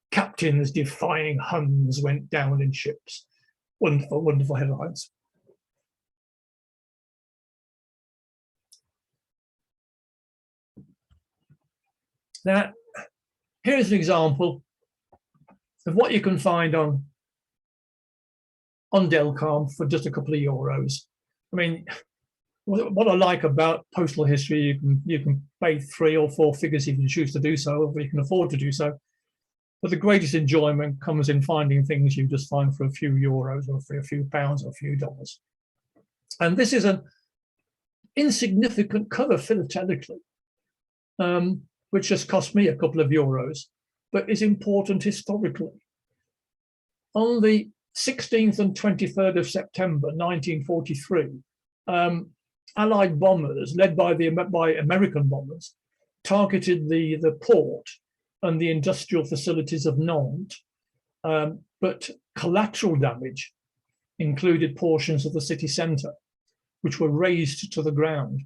Speaker 4: Captains defying Huns went down in ships. Wonderful, wonderful headlines. Now, here's an example of what you can find on Delcom for just a couple of euros. I mean, what I like about postal history, you can pay 3 or 4 figures if you choose to do so, or you can afford to do so. But the greatest enjoyment comes in finding things you just find for a few euros or for a few pounds or a few dollars. And this is an insignificant cover philatelically, which just cost me a couple of euros, but is important historically. On the 16th and 23rd of September 1943, Allied bombers, led by American bombers, targeted the port and the industrial facilities of Nantes, but collateral damage included portions of the city centre, which were razed to the ground.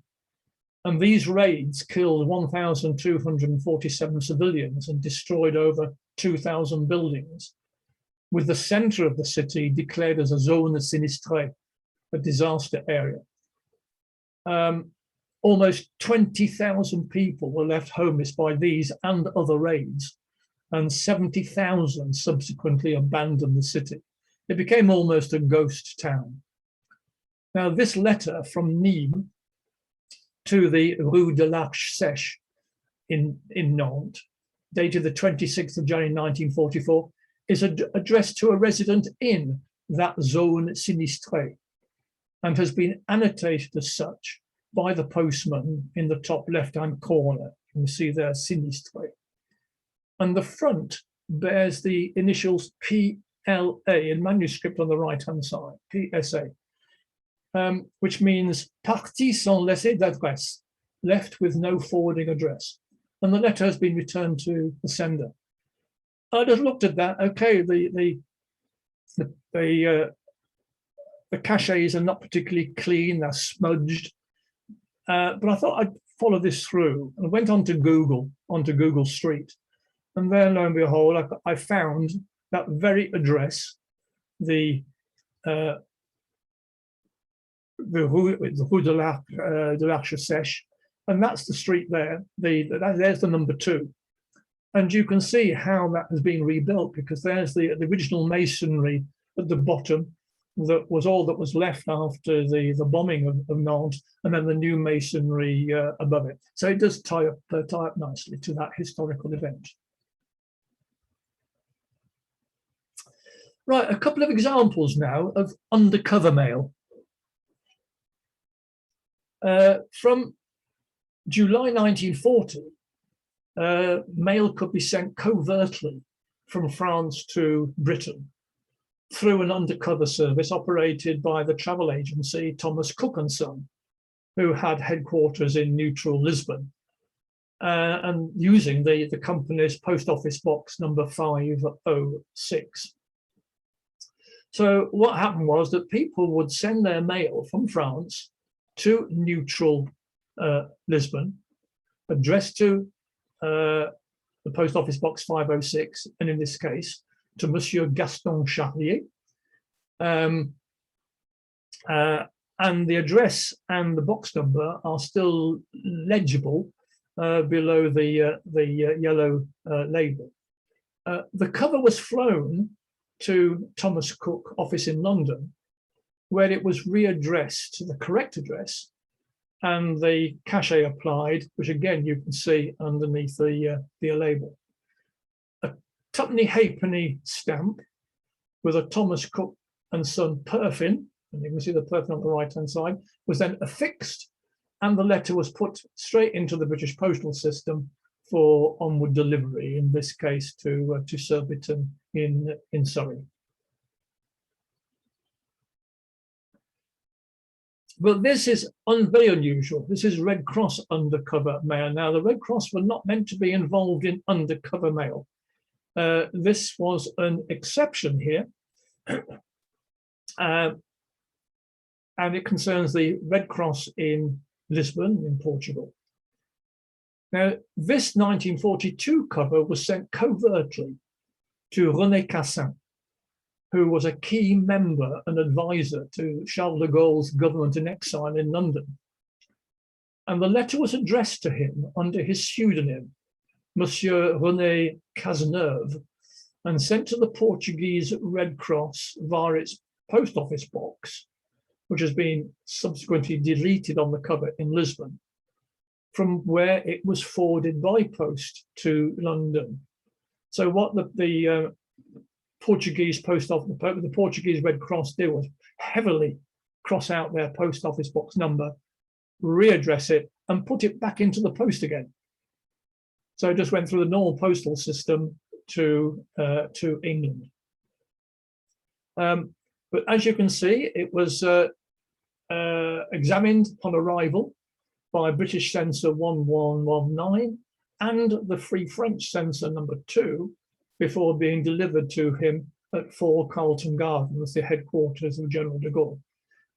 Speaker 4: And these raids killed 1,247 civilians and destroyed over 2,000 buildings, with the centre of the city declared as a zone sinistrée, a disaster area. Almost 20,000 people were left homeless by these and other raids, and 70,000 subsequently abandoned the city. It became almost a ghost town. Now, this letter from Nîmes to the Rue de l'Arche Sèche in Nantes, dated the 26th of January 1944, is addressed to a resident in that zone sinistrée and has been annotated as such by the postman in the top left-hand corner. You can see there, sinistré. And the front bears the initials PLA in manuscript on the right-hand side, PSA, which means parti sans laisser d'adresse, left with no forwarding address. And the letter has been returned to the sender. I just looked at that. Okay, the cachets are not particularly clean, they're smudged. But I thought I'd follow this through and went onto Google Street. And there, lo and behold, I found that very address, the Rue de l'Arche Sèche, and that's the street there. There's the number 2. And you can see how that has been rebuilt, because there's the original masonry at the bottom. That was all that was left after the bombing of Nantes, and then the new masonry above it. So it does tie up nicely to that historical event. Right, a couple of examples now of undercover mail. From July 1940, mail could be sent covertly from France to Britain through an undercover service operated by the travel agency Thomas Cook & Son, who had headquarters in neutral Lisbon, and using the company's post office box number 506. So what happened was that people would send their mail from France to neutral Lisbon, addressed to the post office box 506, and in this case, to Monsieur Gaston Charlier. And the address and the box number are still legible below the yellow label. The cover was flown to Thomas Cook office in London, where it was readdressed to the correct address and the cachet applied, which again you can see underneath the label. A twopenny halfpenny stamp with a Thomas Cook and Son perfin, and you can see the perfin on the right hand side, was then affixed, and the letter was put straight into the British postal system for onward delivery, in this case to Surbiton in Surrey. But this is very unusual. This is Red Cross undercover mail. Now, the Red Cross were not meant to be involved in undercover mail. This was an exception here. And it concerns the Red Cross in Lisbon, in Portugal. Now, this 1942 cover was sent covertly to René Cassin, who was a key member and advisor to Charles de Gaulle's government in exile in London. And the letter was addressed to him under his pseudonym, Monsieur René Cazeneuve, and sent to the Portuguese Red Cross via its post office box, which has been subsequently deleted on the cover in Lisbon, from where it was forwarded by post to London. So what the Portuguese post office, the Portuguese Red Cross did was heavily cross out their post office box number, readdress it, and put it back into the post again. So it just went through the normal postal system to England. But as you can see, it was examined upon arrival by British censor 1119 and the Free French censor number 2 before being delivered to him at 4 Carlton Gardens, the headquarters of General de Gaulle.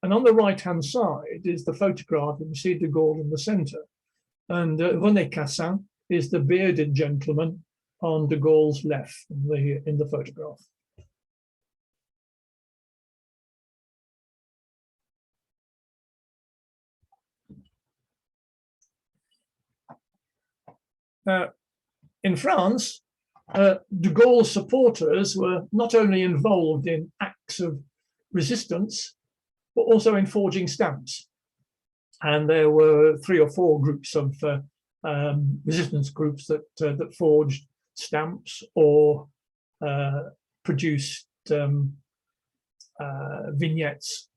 Speaker 4: And on the right-hand side is the photograph of M. de Gaulle in the centre. And René Cassin is the bearded gentleman on de Gaulle's left in the photograph. In France, de Gaulle's supporters were not only involved in acts of resistance, but also in forging stamps. And there were 3 or 4 groups of resistance groups that forged stamps or produced vignettes.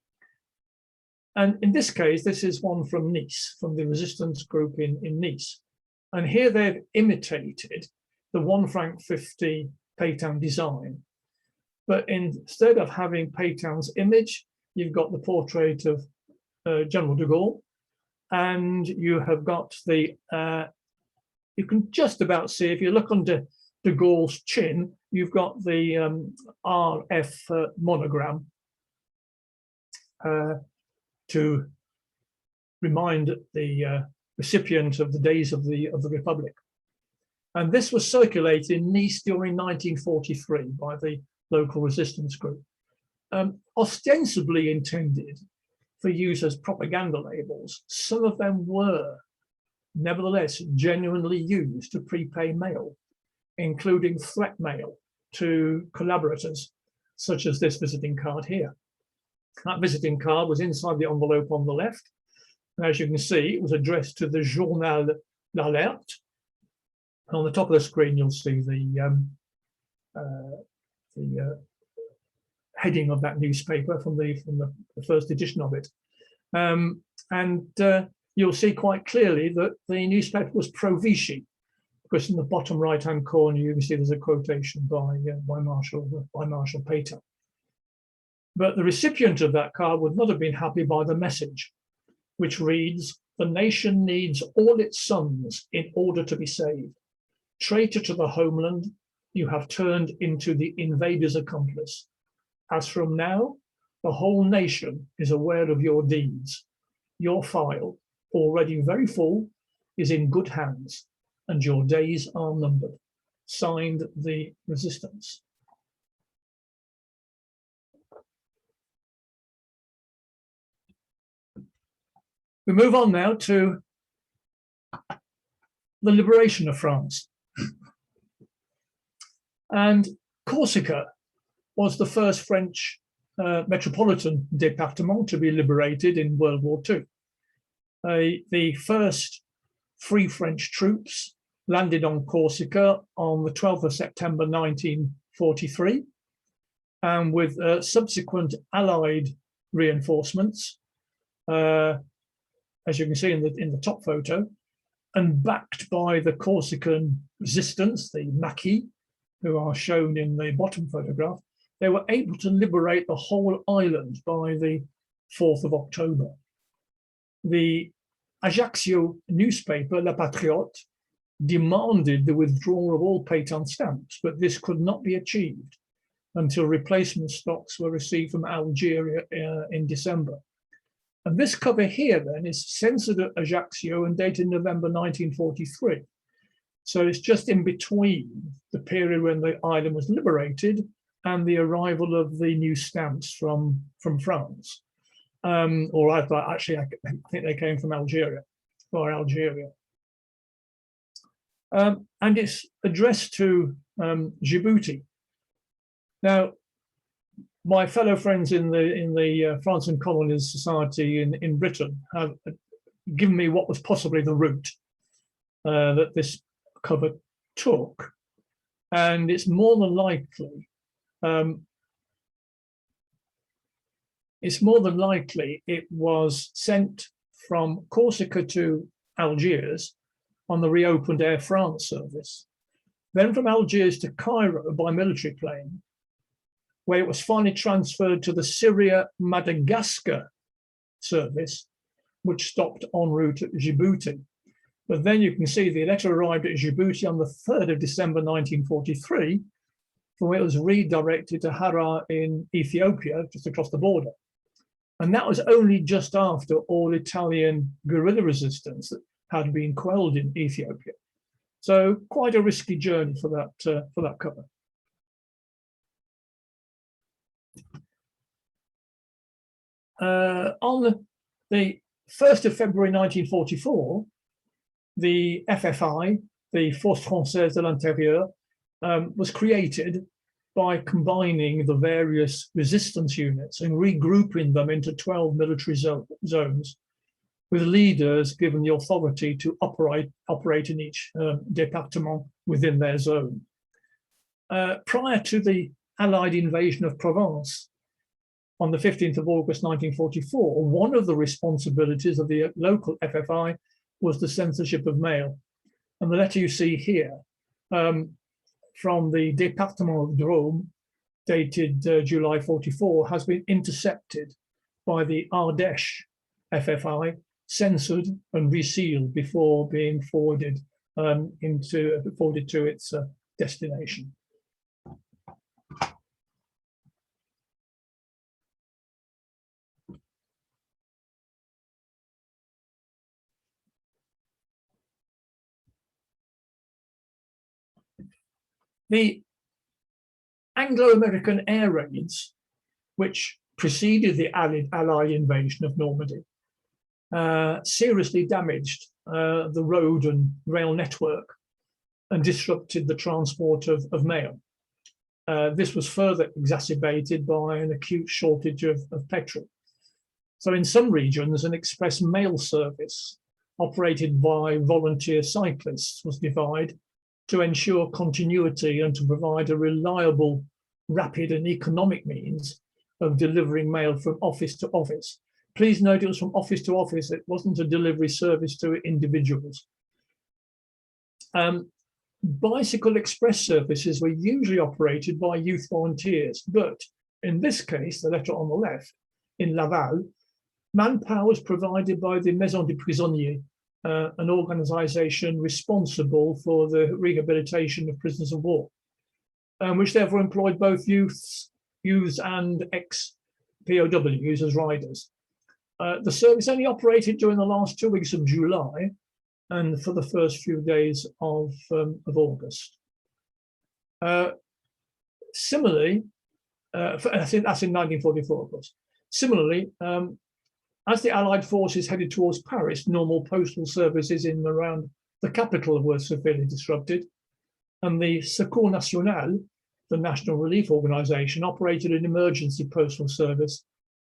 Speaker 4: And in this case, this is one from Nice, from the resistance group in Nice. And here they've imitated the £1.50 Pétain design. But instead of having Pétain's image, you've got the portrait of General de Gaulle, and you have got the, you can just about see, if you look under de Gaulle's chin, you've got the RF monogram to remind the recipient of the days of the Republic. And this was circulated in Nice during 1943 by the local resistance group, ostensibly intended for use as propaganda labels. Some of them were nevertheless genuinely used to prepay mail, including threat mail to collaborators, such as this visiting card here. That visiting card was inside the envelope on the left. And as you can see, it was addressed to the Journal L'Alerte. And on the top of the screen, you'll see the heading of that newspaper from the first edition of it. You'll see quite clearly that the newspaper was pro-Vichy, because in the bottom right-hand corner, you can see there's a quotation by Marshal Pétain. But the recipient of that card would not have been happy by the message, which reads, "The nation needs all its sons in order to be saved. Traitor to the homeland, you have turned into the invader's accomplice. As from now, the whole nation is aware of your deeds. Your file, already very full, is in good hands, and your days are numbered. Signed, the resistance." We move on now to the liberation of France. And Corsica was the first French metropolitan département to be liberated in World War II. The first Free French troops landed on Corsica on the 12th of September 1943, and with subsequent Allied reinforcements, as you can see in the top photo, and backed by the Corsican resistance, the Maquis, who are shown in the bottom photograph, they were able to liberate the whole island by the 4th of October. The Ajaccio newspaper, La Patriote, demanded the withdrawal of all Pétain stamps, but this could not be achieved until replacement stocks were received from Algeria in December. And this cover here then is censored at Ajaccio and dated November 1943. So it's just in between the period when the island was liberated and the arrival of the new stamps from France. Or actually, I think they came from Algeria, or Algeria. And it's addressed to Djibouti. Now, my fellow friends in the France Colonies Society in Britain have given me what was possibly the route that this cover took, and it's more than likely it was sent from Corsica to Algiers on the reopened Air France service, then from Algiers to Cairo by military plane, where it was finally transferred to the Syria-Madagascar service, which stopped en route at Djibouti. But then you can see the letter arrived at Djibouti on the 3rd of December 1943, from where it was redirected to Harar in Ethiopia, just across the border. And that was only just after all Italian guerrilla resistance that had been quelled in Ethiopia. So quite a risky journey for that cover. On the 1st of February 1944, the FFI, the Force Française de l'Intérieur, was created by combining the various resistance units and regrouping them into 12 military zones, with leaders given the authority to operate in each département within their zone. Prior to the Allied invasion of Provence, on the 15th of August 1944, one of the responsibilities of the local FFI was the censorship of mail. And the letter you see here from the Département of Drôme, dated July 44, has been intercepted by the Ardèche FFI, censored and resealed before being forwarded to its destination. The Anglo-American air raids, which preceded the Allied invasion of Normandy, seriously damaged the road and rail network and disrupted the transport of mail. This was further exacerbated by an acute shortage of petrol. So in some regions, an express mail service operated by volunteer cyclists was devised to ensure continuity and to provide a reliable, rapid and economic means of delivering mail from office to office. Please note it was from office to office. It wasn't a delivery service to individuals. Bicycle express services were usually operated by youth volunteers, but in this case, the letter on the left, in Laval, manpower was provided by the Maison des Prisonniers, an organization responsible for the rehabilitation of prisoners of war, which therefore employed both youths and ex-POWs as riders. The service only operated during the last 2 weeks of July and for the first few days of August. Similarly, I think that's in 1944, of course. Similarly, as the Allied forces headed towards Paris, normal postal services in and around the capital were severely disrupted, and the Secours National the National Relief Organization, operated an emergency postal service,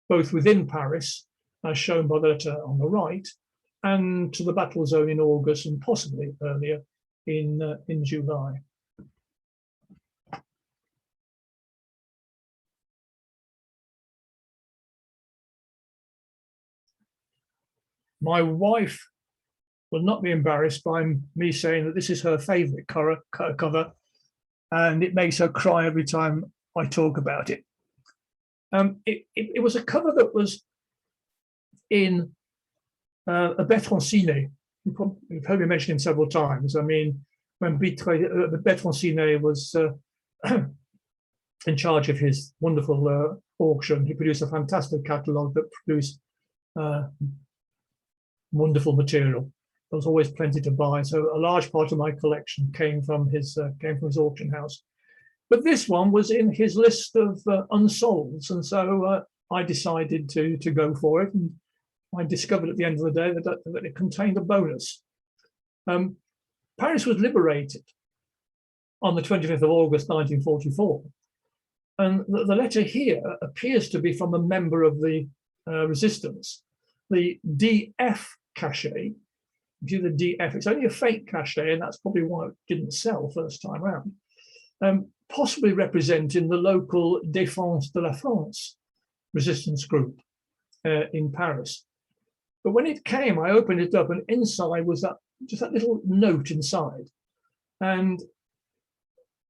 Speaker 4: both within Paris, as shown by the letter on the right, and to the battle zone in August and possibly earlier in July. My wife will not be embarrassed by me saying that this is her favorite cover, and it makes her cry every time I talk about it. It was a cover that was in a Bertrand Sinet. You've heard me mention him several times. I mean, when Bertrand Sinet was in charge of his wonderful auction, he produced a fantastic catalogue that produced wonderful material. There was always plenty to buy, so a large part of my collection came from his auction house. But this one was in his list of unsolds, and so I decided to go for it. And I discovered at the end of the day that it contained a bonus. Paris was liberated on the 25th of August 1944, and the letter here appears to be from a member of the resistance. The DF cachet, the DF, it's only a fake cachet, and that's probably why it didn't sell first time around, possibly representing the local Défense de la France resistance group in Paris. But when it came, I opened it up, and inside was just that little note inside. And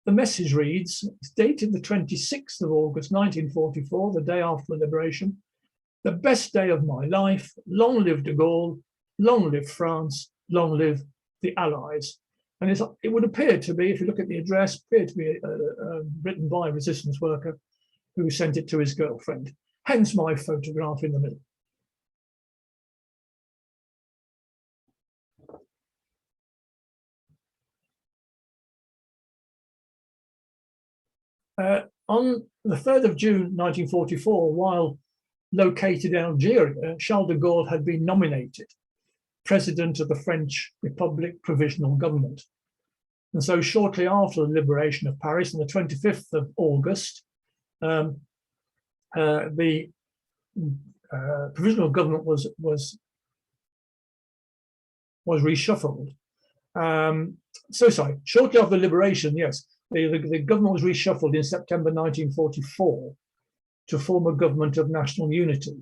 Speaker 4: the message reads, it's dated the 26th of August 1944, the day after the liberation. The best day of my life, long live de Gaulle, long live France, long live the Allies. And it would appear to be, if you look at the address, appear to be written by a resistance worker who sent it to his girlfriend, hence my photograph in the middle. On the 3rd of June 1944, while located in Algeria, Charles de Gaulle had been nominated President of the French Republic Provisional Government. And so shortly after the liberation of Paris, on the 25th of August, the provisional government was reshuffled. Shortly after the liberation, yes, the government was reshuffled in September 1944 to form a government of national unity.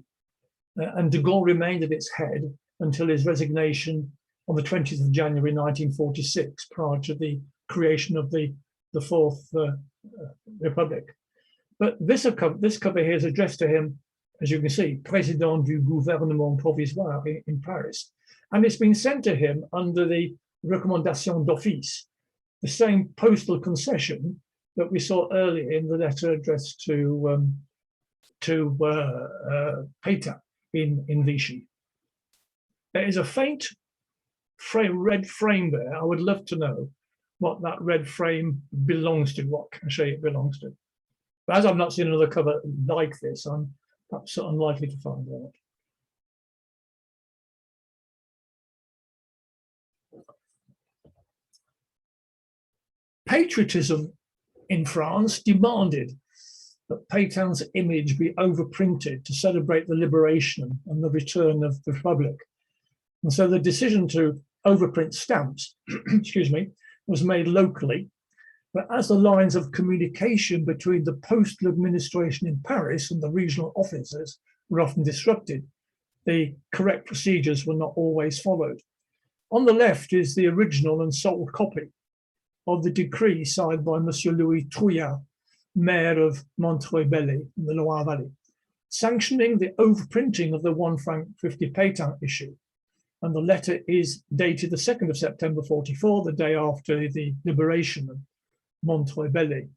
Speaker 4: And de Gaulle remained at its head until his resignation on the 20th of January 1946, prior to the creation of the Fourth Republic. But this cover here is addressed to him, as you can see, Président du gouvernement provisoire in Paris. And it's been sent to him under the recommandation d'office, the same postal concession that we saw earlier in the letter addressed to Pétain in Vichy. There is a faint red frame there. I would love to know what that red frame belongs to, what cachet it belongs to. But as I've not seen another cover like this, I'm perhaps unlikely to find out. Patriotism in France demanded that Pétain's image be overprinted to celebrate the liberation and the return of the Republic. And so the decision to overprint stamps, excuse me, was made locally. But as the lines of communication between the postal administration in Paris and the regional offices were often disrupted, the correct procedures were not always followed. On the left is the original and sole copy of the decree signed by Monsieur Louis Trouillard, mayor of Montreuil-Bellay in the Loire Valley, sanctioning the overprinting of the 1 franc 50 Pétain issue. And the letter is dated the 2nd of September 44, the day after the liberation of Montreuil-Bellay.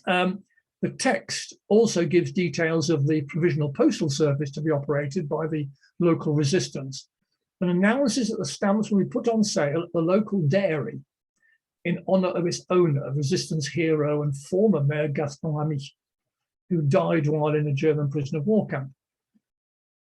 Speaker 4: The text also gives details of the provisional postal service to be operated by the local resistance, and announces that the stamps will be put on sale at the local dairy in honor of its owner, resistance hero and former Mayor Gaston Ami, who died while in a German prisoner of war camp.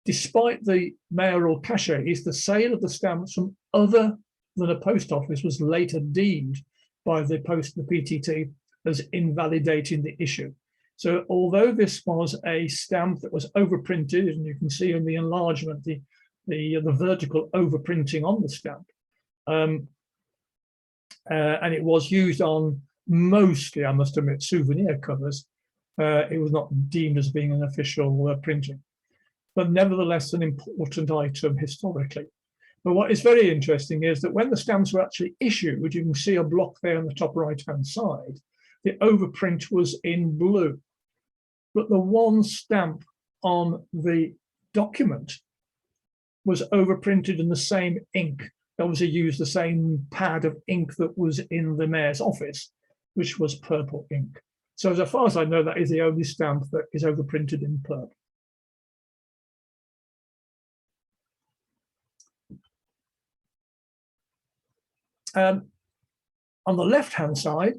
Speaker 4: Despite the mayoral cachets, the sale of the stamps from other than a post office was later deemed by the PTT as invalidating the issue. So although this was a stamp that was overprinted, and you can see in the enlargement the vertical overprinting on the stamp, and it was used on mostly, I must admit, souvenir covers, it was not deemed as being an official printing, but nevertheless an important item historically. But what is very interesting is that when the stamps were actually issued, you can see a block there on the top right-hand side, the overprint was in blue. But the one stamp on the document was overprinted in the same ink. They obviously used the same pad of ink that was in the mayor's office, which was purple ink. So as far as I know, that is the only stamp that is overprinted in purple. On the left-hand side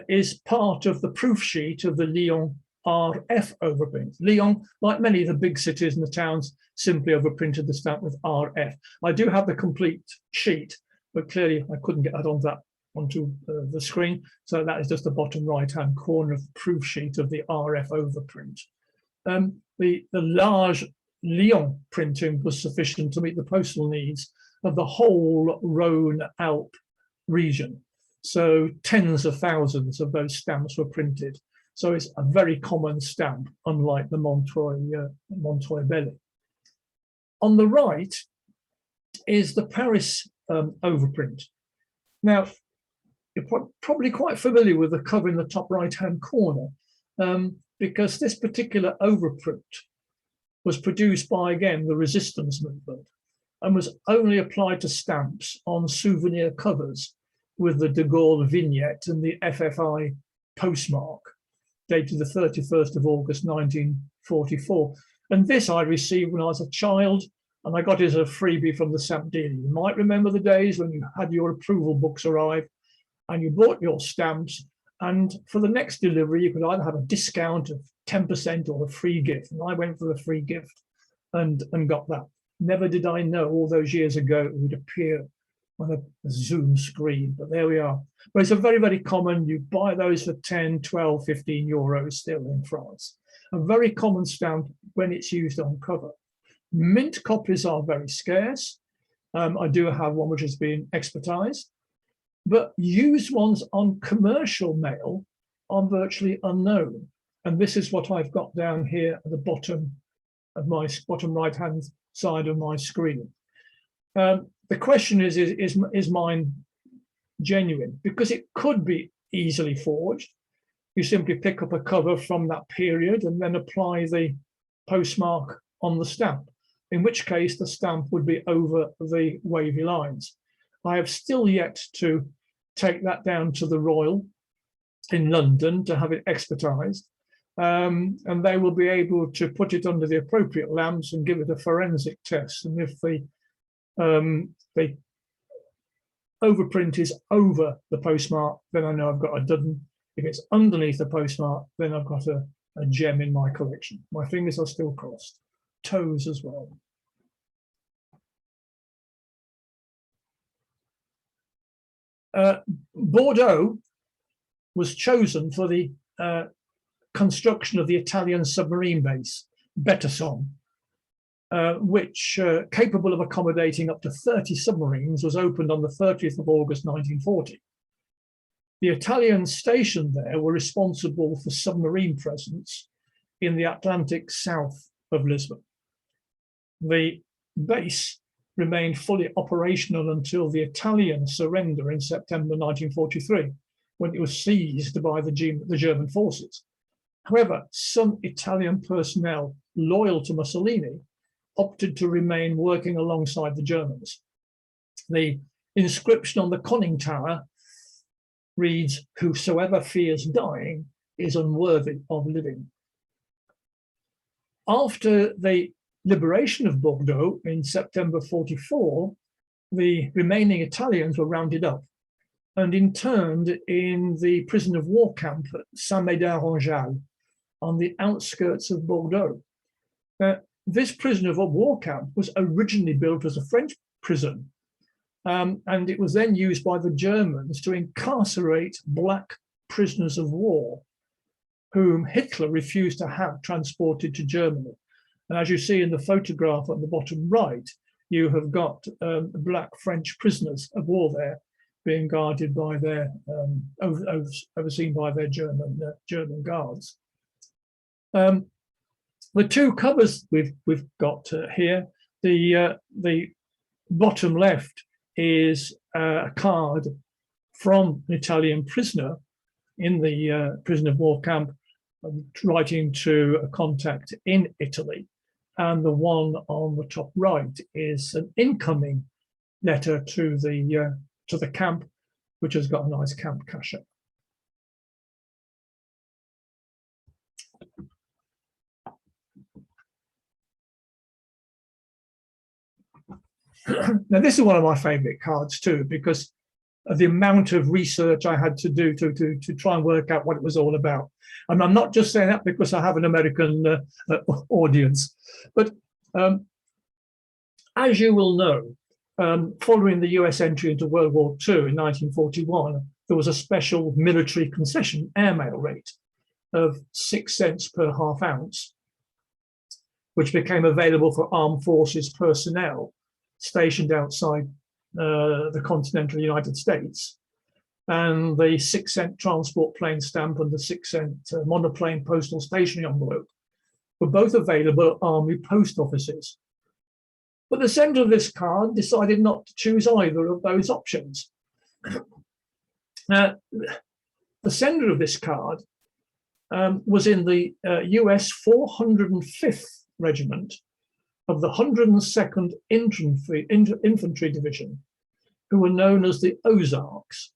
Speaker 4: is part of the proof sheet of the Lyon RF overprint. Lyon, like many of the big cities and the towns, simply overprinted the stamp with RF. I do have the complete sheet, but clearly I couldn't get that onto the screen. So that is just the bottom right-hand corner of the proof sheet of the RF overprint. The large Lyon printing was sufficient to meet the postal needs of the whole Rhône-Alpes region. So tens of thousands of those stamps were printed. So it's a very common stamp, unlike the Montreuil Belli. On the right is the Paris overprint. Now, you're probably quite familiar with the cover in the top right-hand corner, because this particular overprint was produced by, again, the resistance movement, and was only applied to stamps on souvenir covers with the de Gaulle vignette and the FFI postmark, dated the 31st of August 1944. And this I received when I was a child, and I got it as a freebie from the stamp dealer. You might remember the days when you had your approval books arrive and you bought your stamps, and for the next delivery you could either have a discount of 10% or a free gift. And I went for the free gift and got that. Never did I know all those years ago it would appear on a Zoom screen, but there we are. But it's a very, very common, you buy those for 10, 12, 15 euros still in France. A very common stamp when it's used on cover. Mint copies are very scarce. I do have one which has been expertized, but used ones on commercial mail are virtually unknown. And this is what I've got down here at the bottom of my bottom right-hand side of my screen. The question is mine genuine? Because it could be easily forged. You simply pick up a cover from that period and then apply the postmark on the stamp, in which case the stamp would be over the wavy lines. I have still yet to take that down to the Royal in London to have it expertized. And they will be able to put it under the appropriate lamps and give it a forensic test. And if the overprint is over the postmark, then I know I've got a dud. If it's underneath the postmark, then I've got a gem in my collection. My fingers are still crossed, toes as well. Bordeaux was chosen for the construction of the Italian submarine base, Bétesson, which, capable of accommodating up to 30 submarines, was opened on the 30th of August 1940. The Italian stationed there were responsible for submarine presence in the Atlantic south of Lisbon. The base remained fully operational until the Italian surrender in September 1943, when it was seized by the German forces. However, some Italian personnel loyal to Mussolini opted to remain working alongside the Germans. The inscription on the conning tower reads, "Whosoever fears dying is unworthy of living." After the liberation of Bordeaux in September 44, the remaining Italians were rounded up and interned in the prison of war camp at Saint-Médard-en-Jalles on the outskirts of Bordeaux. This prison of war camp was originally built as a French prison, and it was then used by the Germans to incarcerate black prisoners of war whom Hitler refused to have transported to Germany. And as you see in the photograph on the bottom right, you have got black French prisoners of war there being guarded by their, overseen by their German guards. The two covers we've got here, the bottom left is a card from an Italian prisoner in the prison of war camp, writing to a contact in Italy. And the one on the top right is an incoming letter to the camp, which has got a nice camp cachet. Now, this is one of my favorite cards too, because of the amount of research I had to do to try and work out what it was all about. And I'm not just saying that because I have an American audience, but as you will know, following the US entry into World War II in 1941, there was a special military concession airmail rate of 6 cents per half ounce, which became available for armed forces personnel stationed outside the continental United States. And the 6 cent transport plane stamp and the 6 cent monoplane postal stationery envelope were both available at army post offices. But the sender of this card decided not to choose either of those options. Now, the sender of this card was in the US 405th Regiment of the 102nd Infantry Division, who were known as the Ozarks.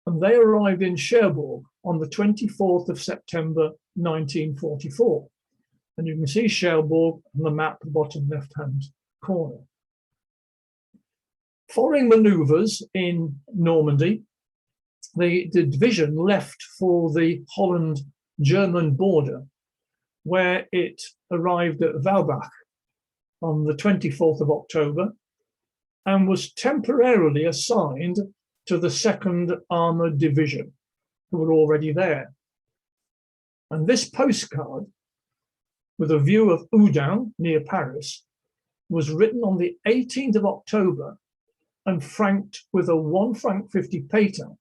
Speaker 4: And they arrived in Cherbourg on the 24th of September, 1944. And you can see Cherbourg on the map, the bottom left-hand corner. Following manoeuvres in Normandy, the division left for the Holland-German border, where it arrived at Walbach on the 24th of October and was temporarily assigned to the 2nd Armoured Division, who were already there. And this postcard, with a view of Oudin near Paris, was written on the 18th of October and franked with a 1 franc 50 Pétain.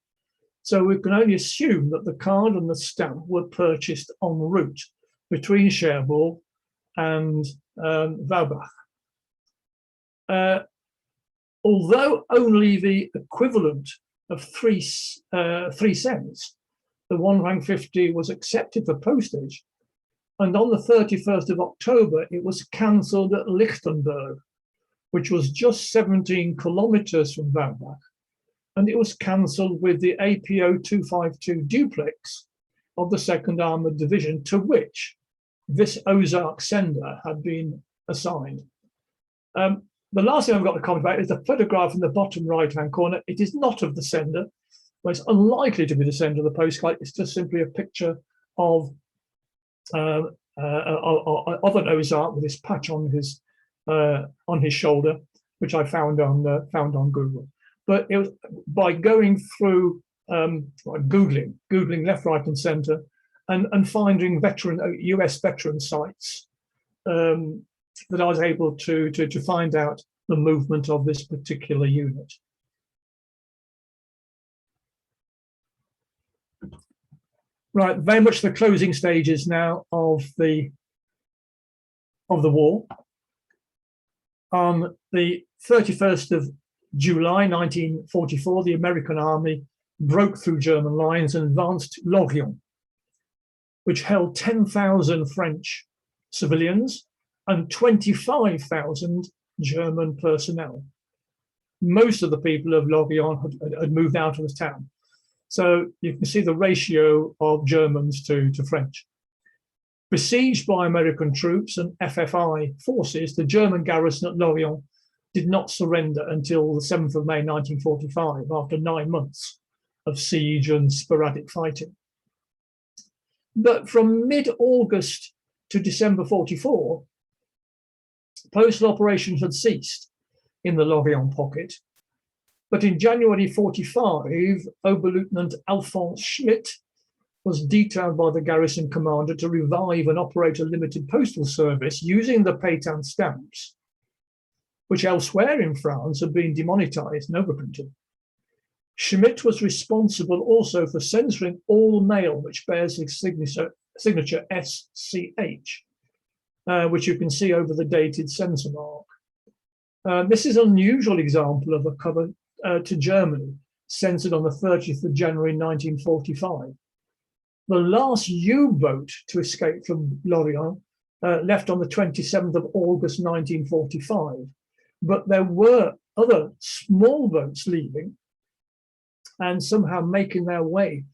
Speaker 4: So we can only assume that the card and the stamp were purchased en route between Cherbourg and Walbach. Although only the equivalent of 3 cents, the 1 franc 50 was accepted for postage, and on the 31st of October, it was cancelled at Lichtenberg, which was just 17 kilometers from Walbach, and it was cancelled with the APO 252 duplex of the 2nd Armoured Division, to which this Ozark sender had been assigned. The last thing I've got to comment about is the photograph in the bottom right-hand corner. It is not of the sender, but it's unlikely to be the sender of the postcard. It's just simply a picture of an Ozark with this patch on his shoulder, which I found on Google. But it was by going through Googling left, right, and centre, and finding US veteran sites, that I was able to find out the movement of this particular unit. Right, very much the closing stages now of the war. On the 31st of July 1944, the American army broke through German lines and advanced to Lorient, which held 10,000 French civilians and 25,000 German personnel. Most of the people of Lorient had moved out of the town. So you can see the ratio of Germans to French. Besieged by American troops and FFI forces, the German garrison at Lorient did not surrender until the 7th of May 1945, after 9 months of siege and sporadic fighting. But from mid-August to December 44, postal operations had ceased in the Lorient pocket. But in January 45, Oberleutnant Alphonse Schmidt was detailed by the garrison commander to revive and operate a limited postal service using the Pétain stamps, which elsewhere in France had been demonetized and overprinted. Schmidt was responsible also for censoring all mail which bears his signature SCH, which you can see over the dated censor mark. This is an unusual example of a cover to Germany, censored on the 30th of January 1945. The last U-boat to escape from Lorient left on the 27th of August 1945, but there were other small boats leaving and somehow making their way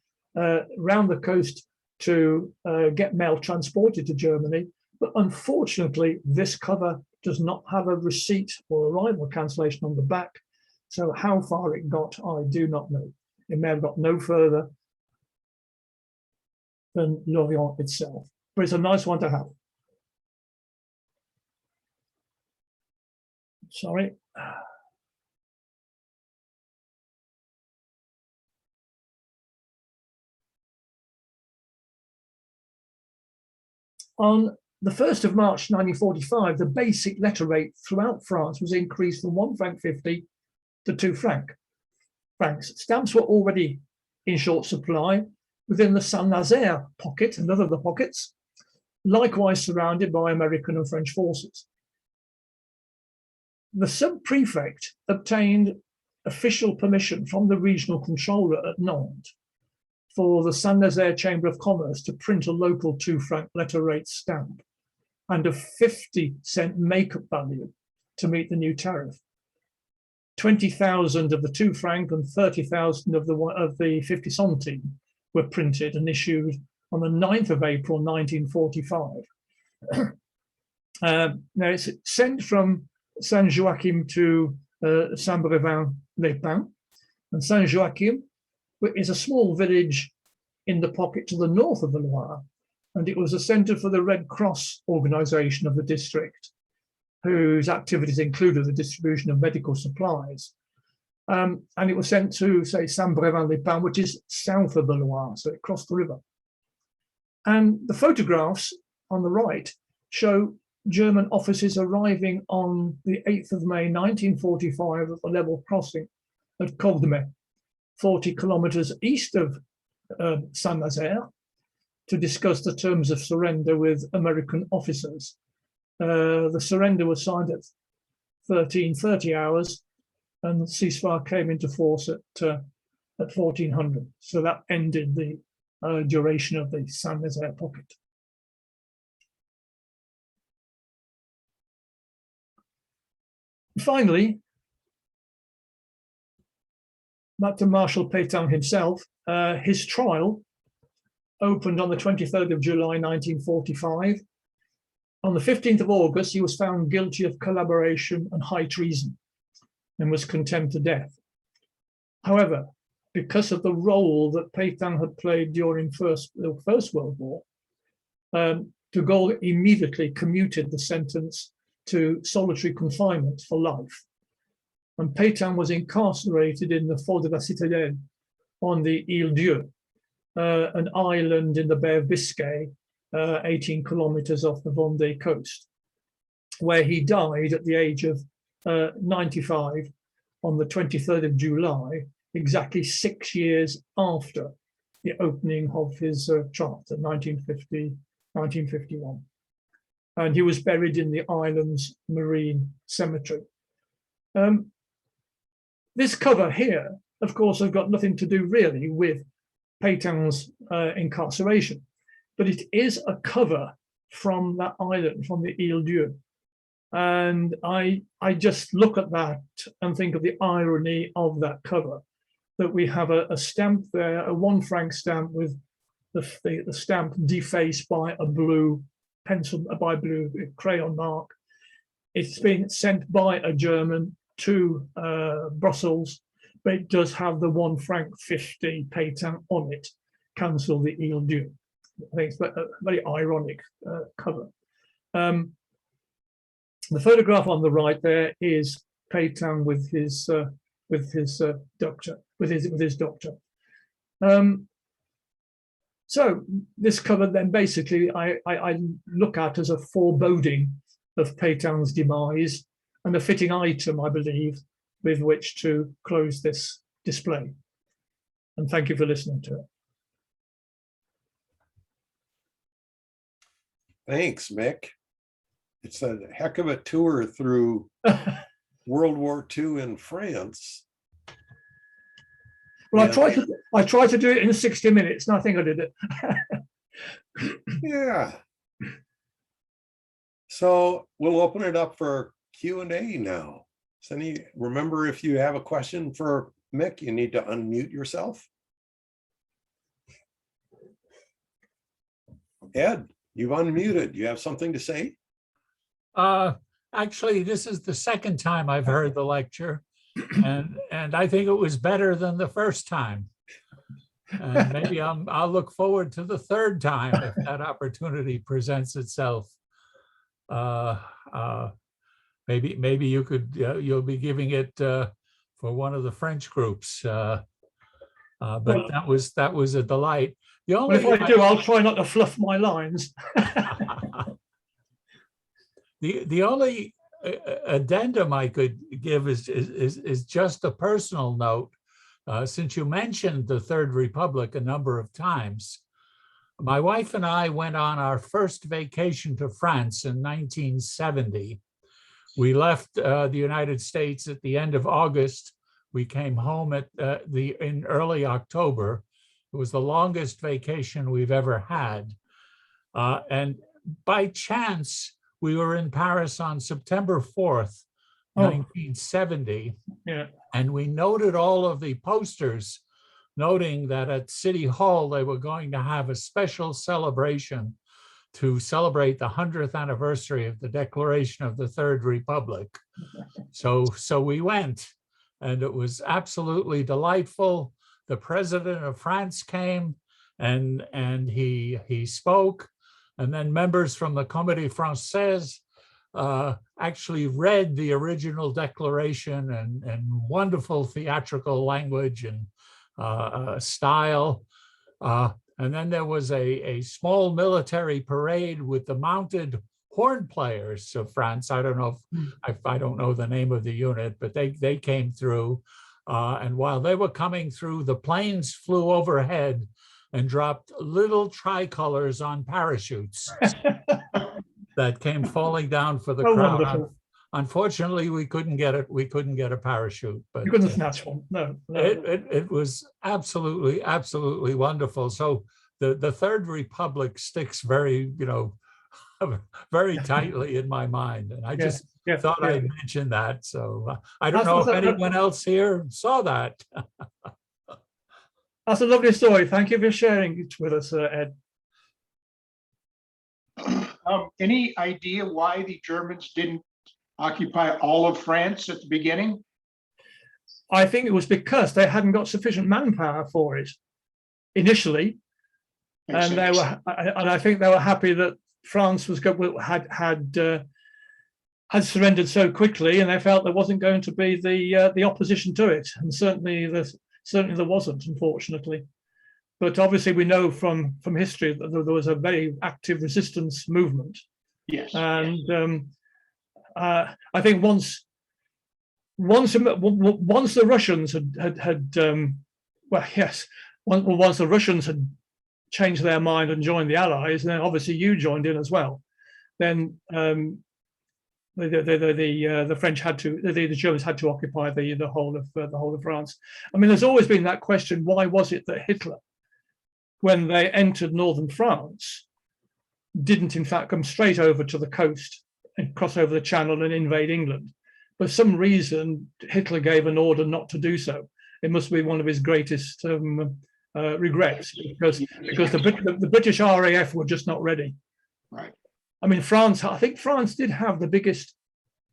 Speaker 4: round the coast to get mail transported to Germany. But unfortunately, this cover does not have a receipt or arrival cancellation on the back. So how far it got, I do not know. It may have got no further than Lorient itself, but it's a nice one to have. Sorry. On the 1st of March 1945, the basic letter rate throughout France was increased from 1 franc 50 to 2 francs. Stamps were already in short supply within the Saint-Nazaire pocket, another of the pockets, likewise surrounded by American and French forces. The sub-prefect obtained official permission from the regional controller at Nantes for the Saint-Nazaire Chamber of Commerce to print a local 2 franc letter rate stamp and a 50-cent make-up value to meet the new tariff. 20,000 of the 2 franc and 30,000 of the 50 centime were printed and issued on the 9th of April 1945. Now it's sent from Saint-Joachim to Saint-Brevin-les-Pins, and Saint-Joachim is a small village in the pocket to the north of the Loire, and it was a centre for the Red Cross organisation of the district, whose activities included the distribution of medical supplies. And it was sent to, say, Saint-Brevin-les-Pins, which is south of the Loire, so it crossed the river. And the photographs on the right show German officers arriving on the 8th of May 1945 at the level crossing at Cordemais, 40 kilometres east of Saint-Nazaire, to discuss the terms of surrender with American officers. The surrender was signed at 13:30 hours, and the ceasefire came into force at 1400. So that ended the duration of the Saint-Nazaire pocket. Finally, back to Marshal Pétain himself. His trial opened on the 23rd of July 1945. On the 15th of August, he was found guilty of collaboration and high treason and was condemned to death. However, because of the role that Pétain had played during the First World War, de Gaulle immediately commuted the sentence to solitary confinement for life. And Pétain was incarcerated in the Fort de la Citadelle on the Île Dieu, an island in the Bay of Biscay, 18 kilometers off the Vendée coast, where he died at the age of 95 on the 23rd of July, exactly 6 years after the opening of his trial in 1951. And he was buried in the island's marine cemetery. This cover here, of course, has got nothing to do really with Pétain's incarceration, but it is a cover from that island, from the Île Dieu. And I just look at that and think of the irony of that cover, that we have a stamp there, a 1 franc stamp with the stamp defaced by a blue pencil, by blue crayon mark. It's been sent by a German to Brussels, but it does have the 1 franc 50 Pétain on it, cancel the Île Dieu. I think it's a very ironic cover. The photograph on the right there is Pétain with his doctor. So this cover then basically I look at as a foreboding of Peytain's demise and a fitting item, I believe, with which to close this display. And thank you for listening to it.
Speaker 1: Thanks, Mick. It's a heck of a tour through World War II in France.
Speaker 4: Well,
Speaker 1: Yeah.
Speaker 4: I tried to do it in 60 minutes, and I think I did it.
Speaker 1: Yeah. So we'll open it up for Q&A now. So remember, if you have a question for Mick, you need to unmute yourself. Ed, you've unmuted. You have something to say?
Speaker 5: Actually, this is the second time I've heard the lecture, and I think it was better than the first time. And maybe I'll look forward to the third time if that opportunity presents itself. Maybe you could you'll be giving it for one of the French groups. But that was a delight. The only
Speaker 4: Well, if I do, I'll try not to fluff my lines.
Speaker 5: The only addendum I could give is just a personal note. Since you mentioned the Third Republic a number of times, my wife and I went on our first vacation to France in 1970. We left the United States at the end of August. We came home in early October. It was the longest vacation we've ever had. And by chance, we were in Paris on September 4th, 1970.
Speaker 4: Yeah.
Speaker 5: And we noted all of the posters, noting that at City Hall, they were going to have a special celebration to celebrate the 100th anniversary of the Declaration of the Third Republic. So we went, and it was absolutely delightful. The president of France came and he spoke, and then members from the Comédie Française actually read the original declaration and wonderful theatrical language and style. And then there was a small military parade with the mounted horn players of France. I don't know if I don't know the name of the unit, but they came through. And while they were coming through, the planes flew overhead and dropped little tricolors on parachutes that came falling down for the crowd.
Speaker 4: Wonderful.
Speaker 5: Unfortunately, we couldn't get it. We couldn't get a parachute, but
Speaker 4: You couldn't snatch one. No.
Speaker 5: it was absolutely wonderful. So the Third Republic sticks very, very tightly in my mind, and I just thought I'd mention that. So I don't know if anyone else here saw that.
Speaker 4: That's a lovely story. Thank you for sharing it with us, Ed.
Speaker 6: Any idea why the Germans didn't occupy all of France at the beginning?
Speaker 4: I think it was because they hadn't got sufficient manpower for it initially, and I think they were happy that France was had surrendered so quickly, and they felt there wasn't going to be the opposition to it, and certainly there wasn't, unfortunately. But obviously, we know from history that there was a very active resistance movement.
Speaker 6: Yes.
Speaker 4: And I think once the Russians once the Russians had changed their mind and joined the Allies, and then obviously you joined in as well, then the French had to, the Germans had to occupy the whole of France. I mean, there's always been that question: why was it that Hitler, when they entered northern France, didn't in fact come straight over to the coast and cross over the Channel and invade England? For some reason, Hitler gave an order not to do so. It must be one of his greatest regrets, because the British RAF were just not ready.
Speaker 6: Right.
Speaker 4: I mean, I think France did have the biggest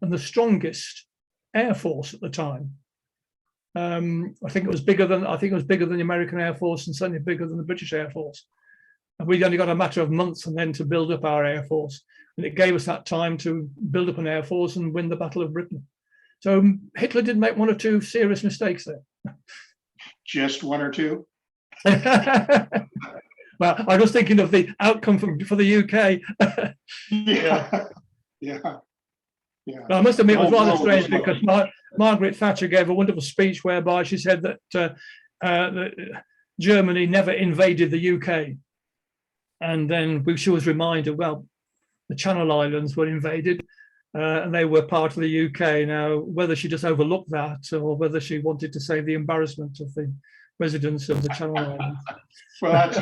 Speaker 4: and the strongest air force at the time. I think it was bigger than the American Air Force, and certainly bigger than the British Air Force. And we only got a matter of months and then to build up our air force, and it gave us that time to build up an air force and win the Battle of Britain. So Hitler did make one or two serious mistakes there.
Speaker 6: Just one or two?
Speaker 4: Well, Well, I was thinking of the outcome for the UK.
Speaker 6: Yeah, yeah, yeah.
Speaker 4: But I must admit, it was
Speaker 6: The whole
Speaker 4: rather
Speaker 6: world was
Speaker 4: strange because Margaret Thatcher gave a wonderful speech whereby she said that Germany never invaded the UK. And then she was reminded, well, the Channel Islands were invaded and they were part of the UK. Now, whether she just overlooked that or whether she wanted to save the embarrassment of the residents of the Channel Islands.
Speaker 6: Well, that's,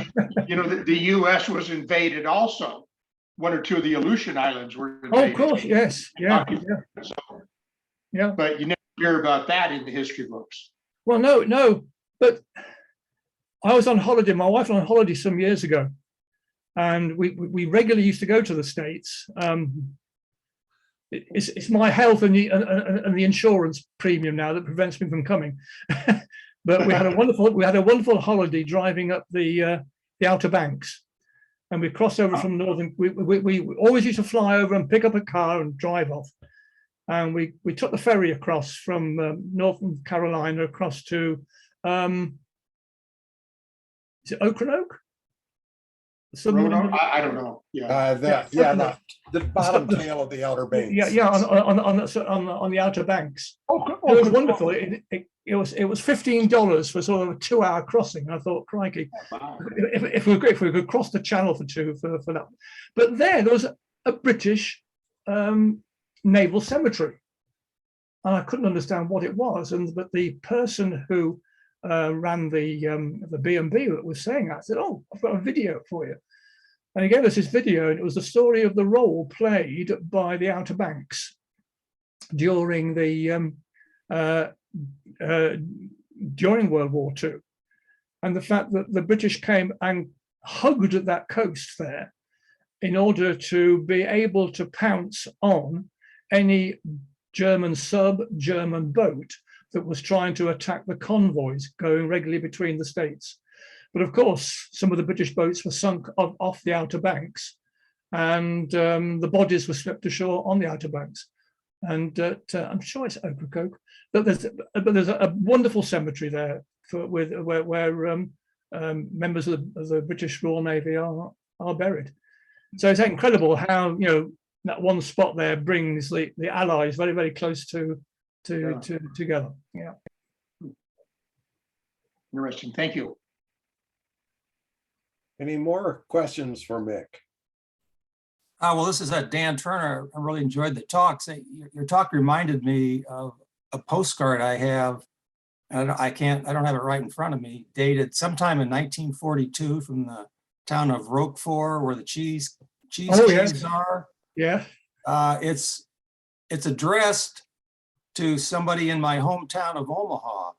Speaker 6: you know, the US was invaded also. One or two of the Aleutian Islands were invaded.
Speaker 4: Oh, of course, yes. Yeah, yeah.
Speaker 6: So,
Speaker 4: Yeah.
Speaker 6: but you never hear about that in the history books.
Speaker 4: Well, no, but I was on holiday, my wife was on holiday some years ago, and we regularly used to go to the States. It's my health and the insurance premium now that prevents me from coming. But we had a wonderful holiday driving up the Outer Banks, and we crossed over from northern. We always used to fly over and pick up a car and drive off, and we took the ferry across from Northern Carolina across to is it Ocranoke?
Speaker 6: I don't know. Yeah.
Speaker 1: The bottom tail of the Outer Banks.
Speaker 4: Yeah, on the Outer Banks. It was wonderful. It was $15 for sort of a 2-hour crossing. I thought, crikey,
Speaker 6: Wow.
Speaker 4: if we could cross the channel for that. But there was a British naval cemetery, and I couldn't understand what it was. But the person who ran the B&B that was saying that, I said, "Oh, I've got a video for you." And he gave us this video, and it was the story of the role played by the Outer Banks during during World War II, and the fact that the British came and hugged at that coast there in order to be able to pounce on any German German boat that was trying to attack the convoys going regularly between the states. But of course, some of the British boats were sunk off the Outer Banks, and the bodies were swept ashore on the Outer Banks. And I'm sure it's Ocracoke, but there's a wonderful cemetery there where members of the British Royal Navy are buried. So it's incredible how, you know, that one spot there brings the Allies very, very close together. Yeah.
Speaker 6: Interesting. Thank you.
Speaker 1: Any more questions for Mick?
Speaker 7: Well, this is Dan Turner. I really enjoyed the talk. Your talk reminded me of a postcard I have, and I don't have it right in front of me, dated sometime in 1942 from the town of Roquefort, where the cheese caves are.
Speaker 4: Yeah.
Speaker 7: It's addressed to somebody in my hometown of Omaha.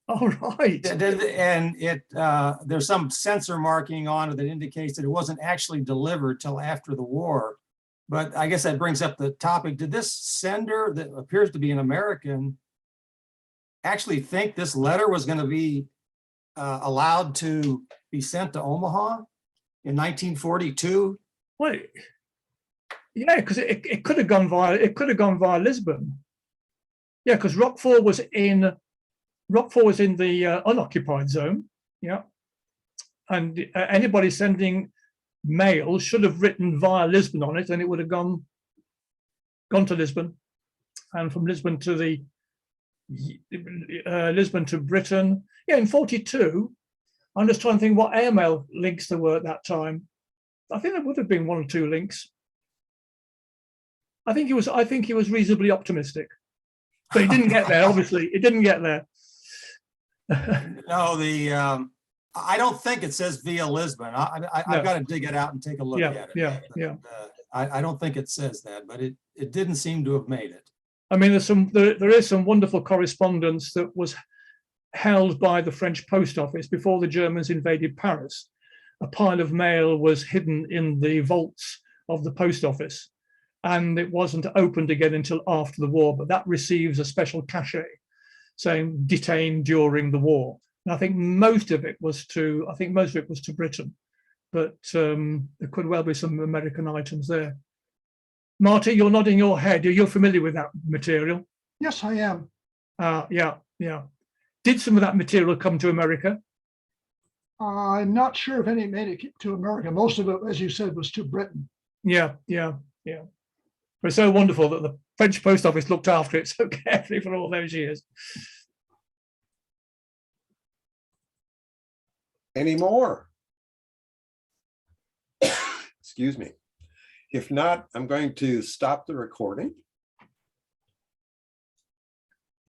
Speaker 4: All right.
Speaker 7: And there's some censor marking on it that indicates that it wasn't actually delivered till after the war. But I guess that brings up the topic. Did this sender, that appears to be an American, actually think this letter was going to be allowed to be sent to Omaha in 1942?
Speaker 4: Wait. Yeah, because it could have gone via Lisbon. Yeah, because Roquefort was in the unoccupied zone. Yeah, and anybody sending mail should have written via Lisbon on it, and it would have gone to Lisbon, and from Lisbon to Lisbon to Britain. Yeah, in 42. I'm just trying to think what airmail links there were at that time. I think there would have been 1 or 2 links. I think he was reasonably optimistic, but he didn't get there. Obviously, it didn't get there.
Speaker 7: No, I don't think it says via Lisbon. I've got to dig it out and take a look at it.
Speaker 4: Yeah.
Speaker 7: I don't think it says that, but it didn't seem to have made it.
Speaker 4: I mean, there is some wonderful correspondence that was held by the French post office before the Germans invaded Paris. A pile of mail was hidden in the vaults of the post office, and it wasn't opened again until after the war, but that receives a special cachet saying detained during the war. And I think most of it was to Britain, but there could well be some American items there. Marty, you're nodding your head. You're familiar with that material?
Speaker 8: Yes, I am.
Speaker 4: Yeah. Did some of that material come to America?
Speaker 3: I'm not sure if any made it to America. Most of it, as you said, was to Britain.
Speaker 4: Yeah. It's so wonderful that the French post office looked after it so carefully for all those years.
Speaker 1: Any more? Excuse me. If not, I'm going to stop the recording.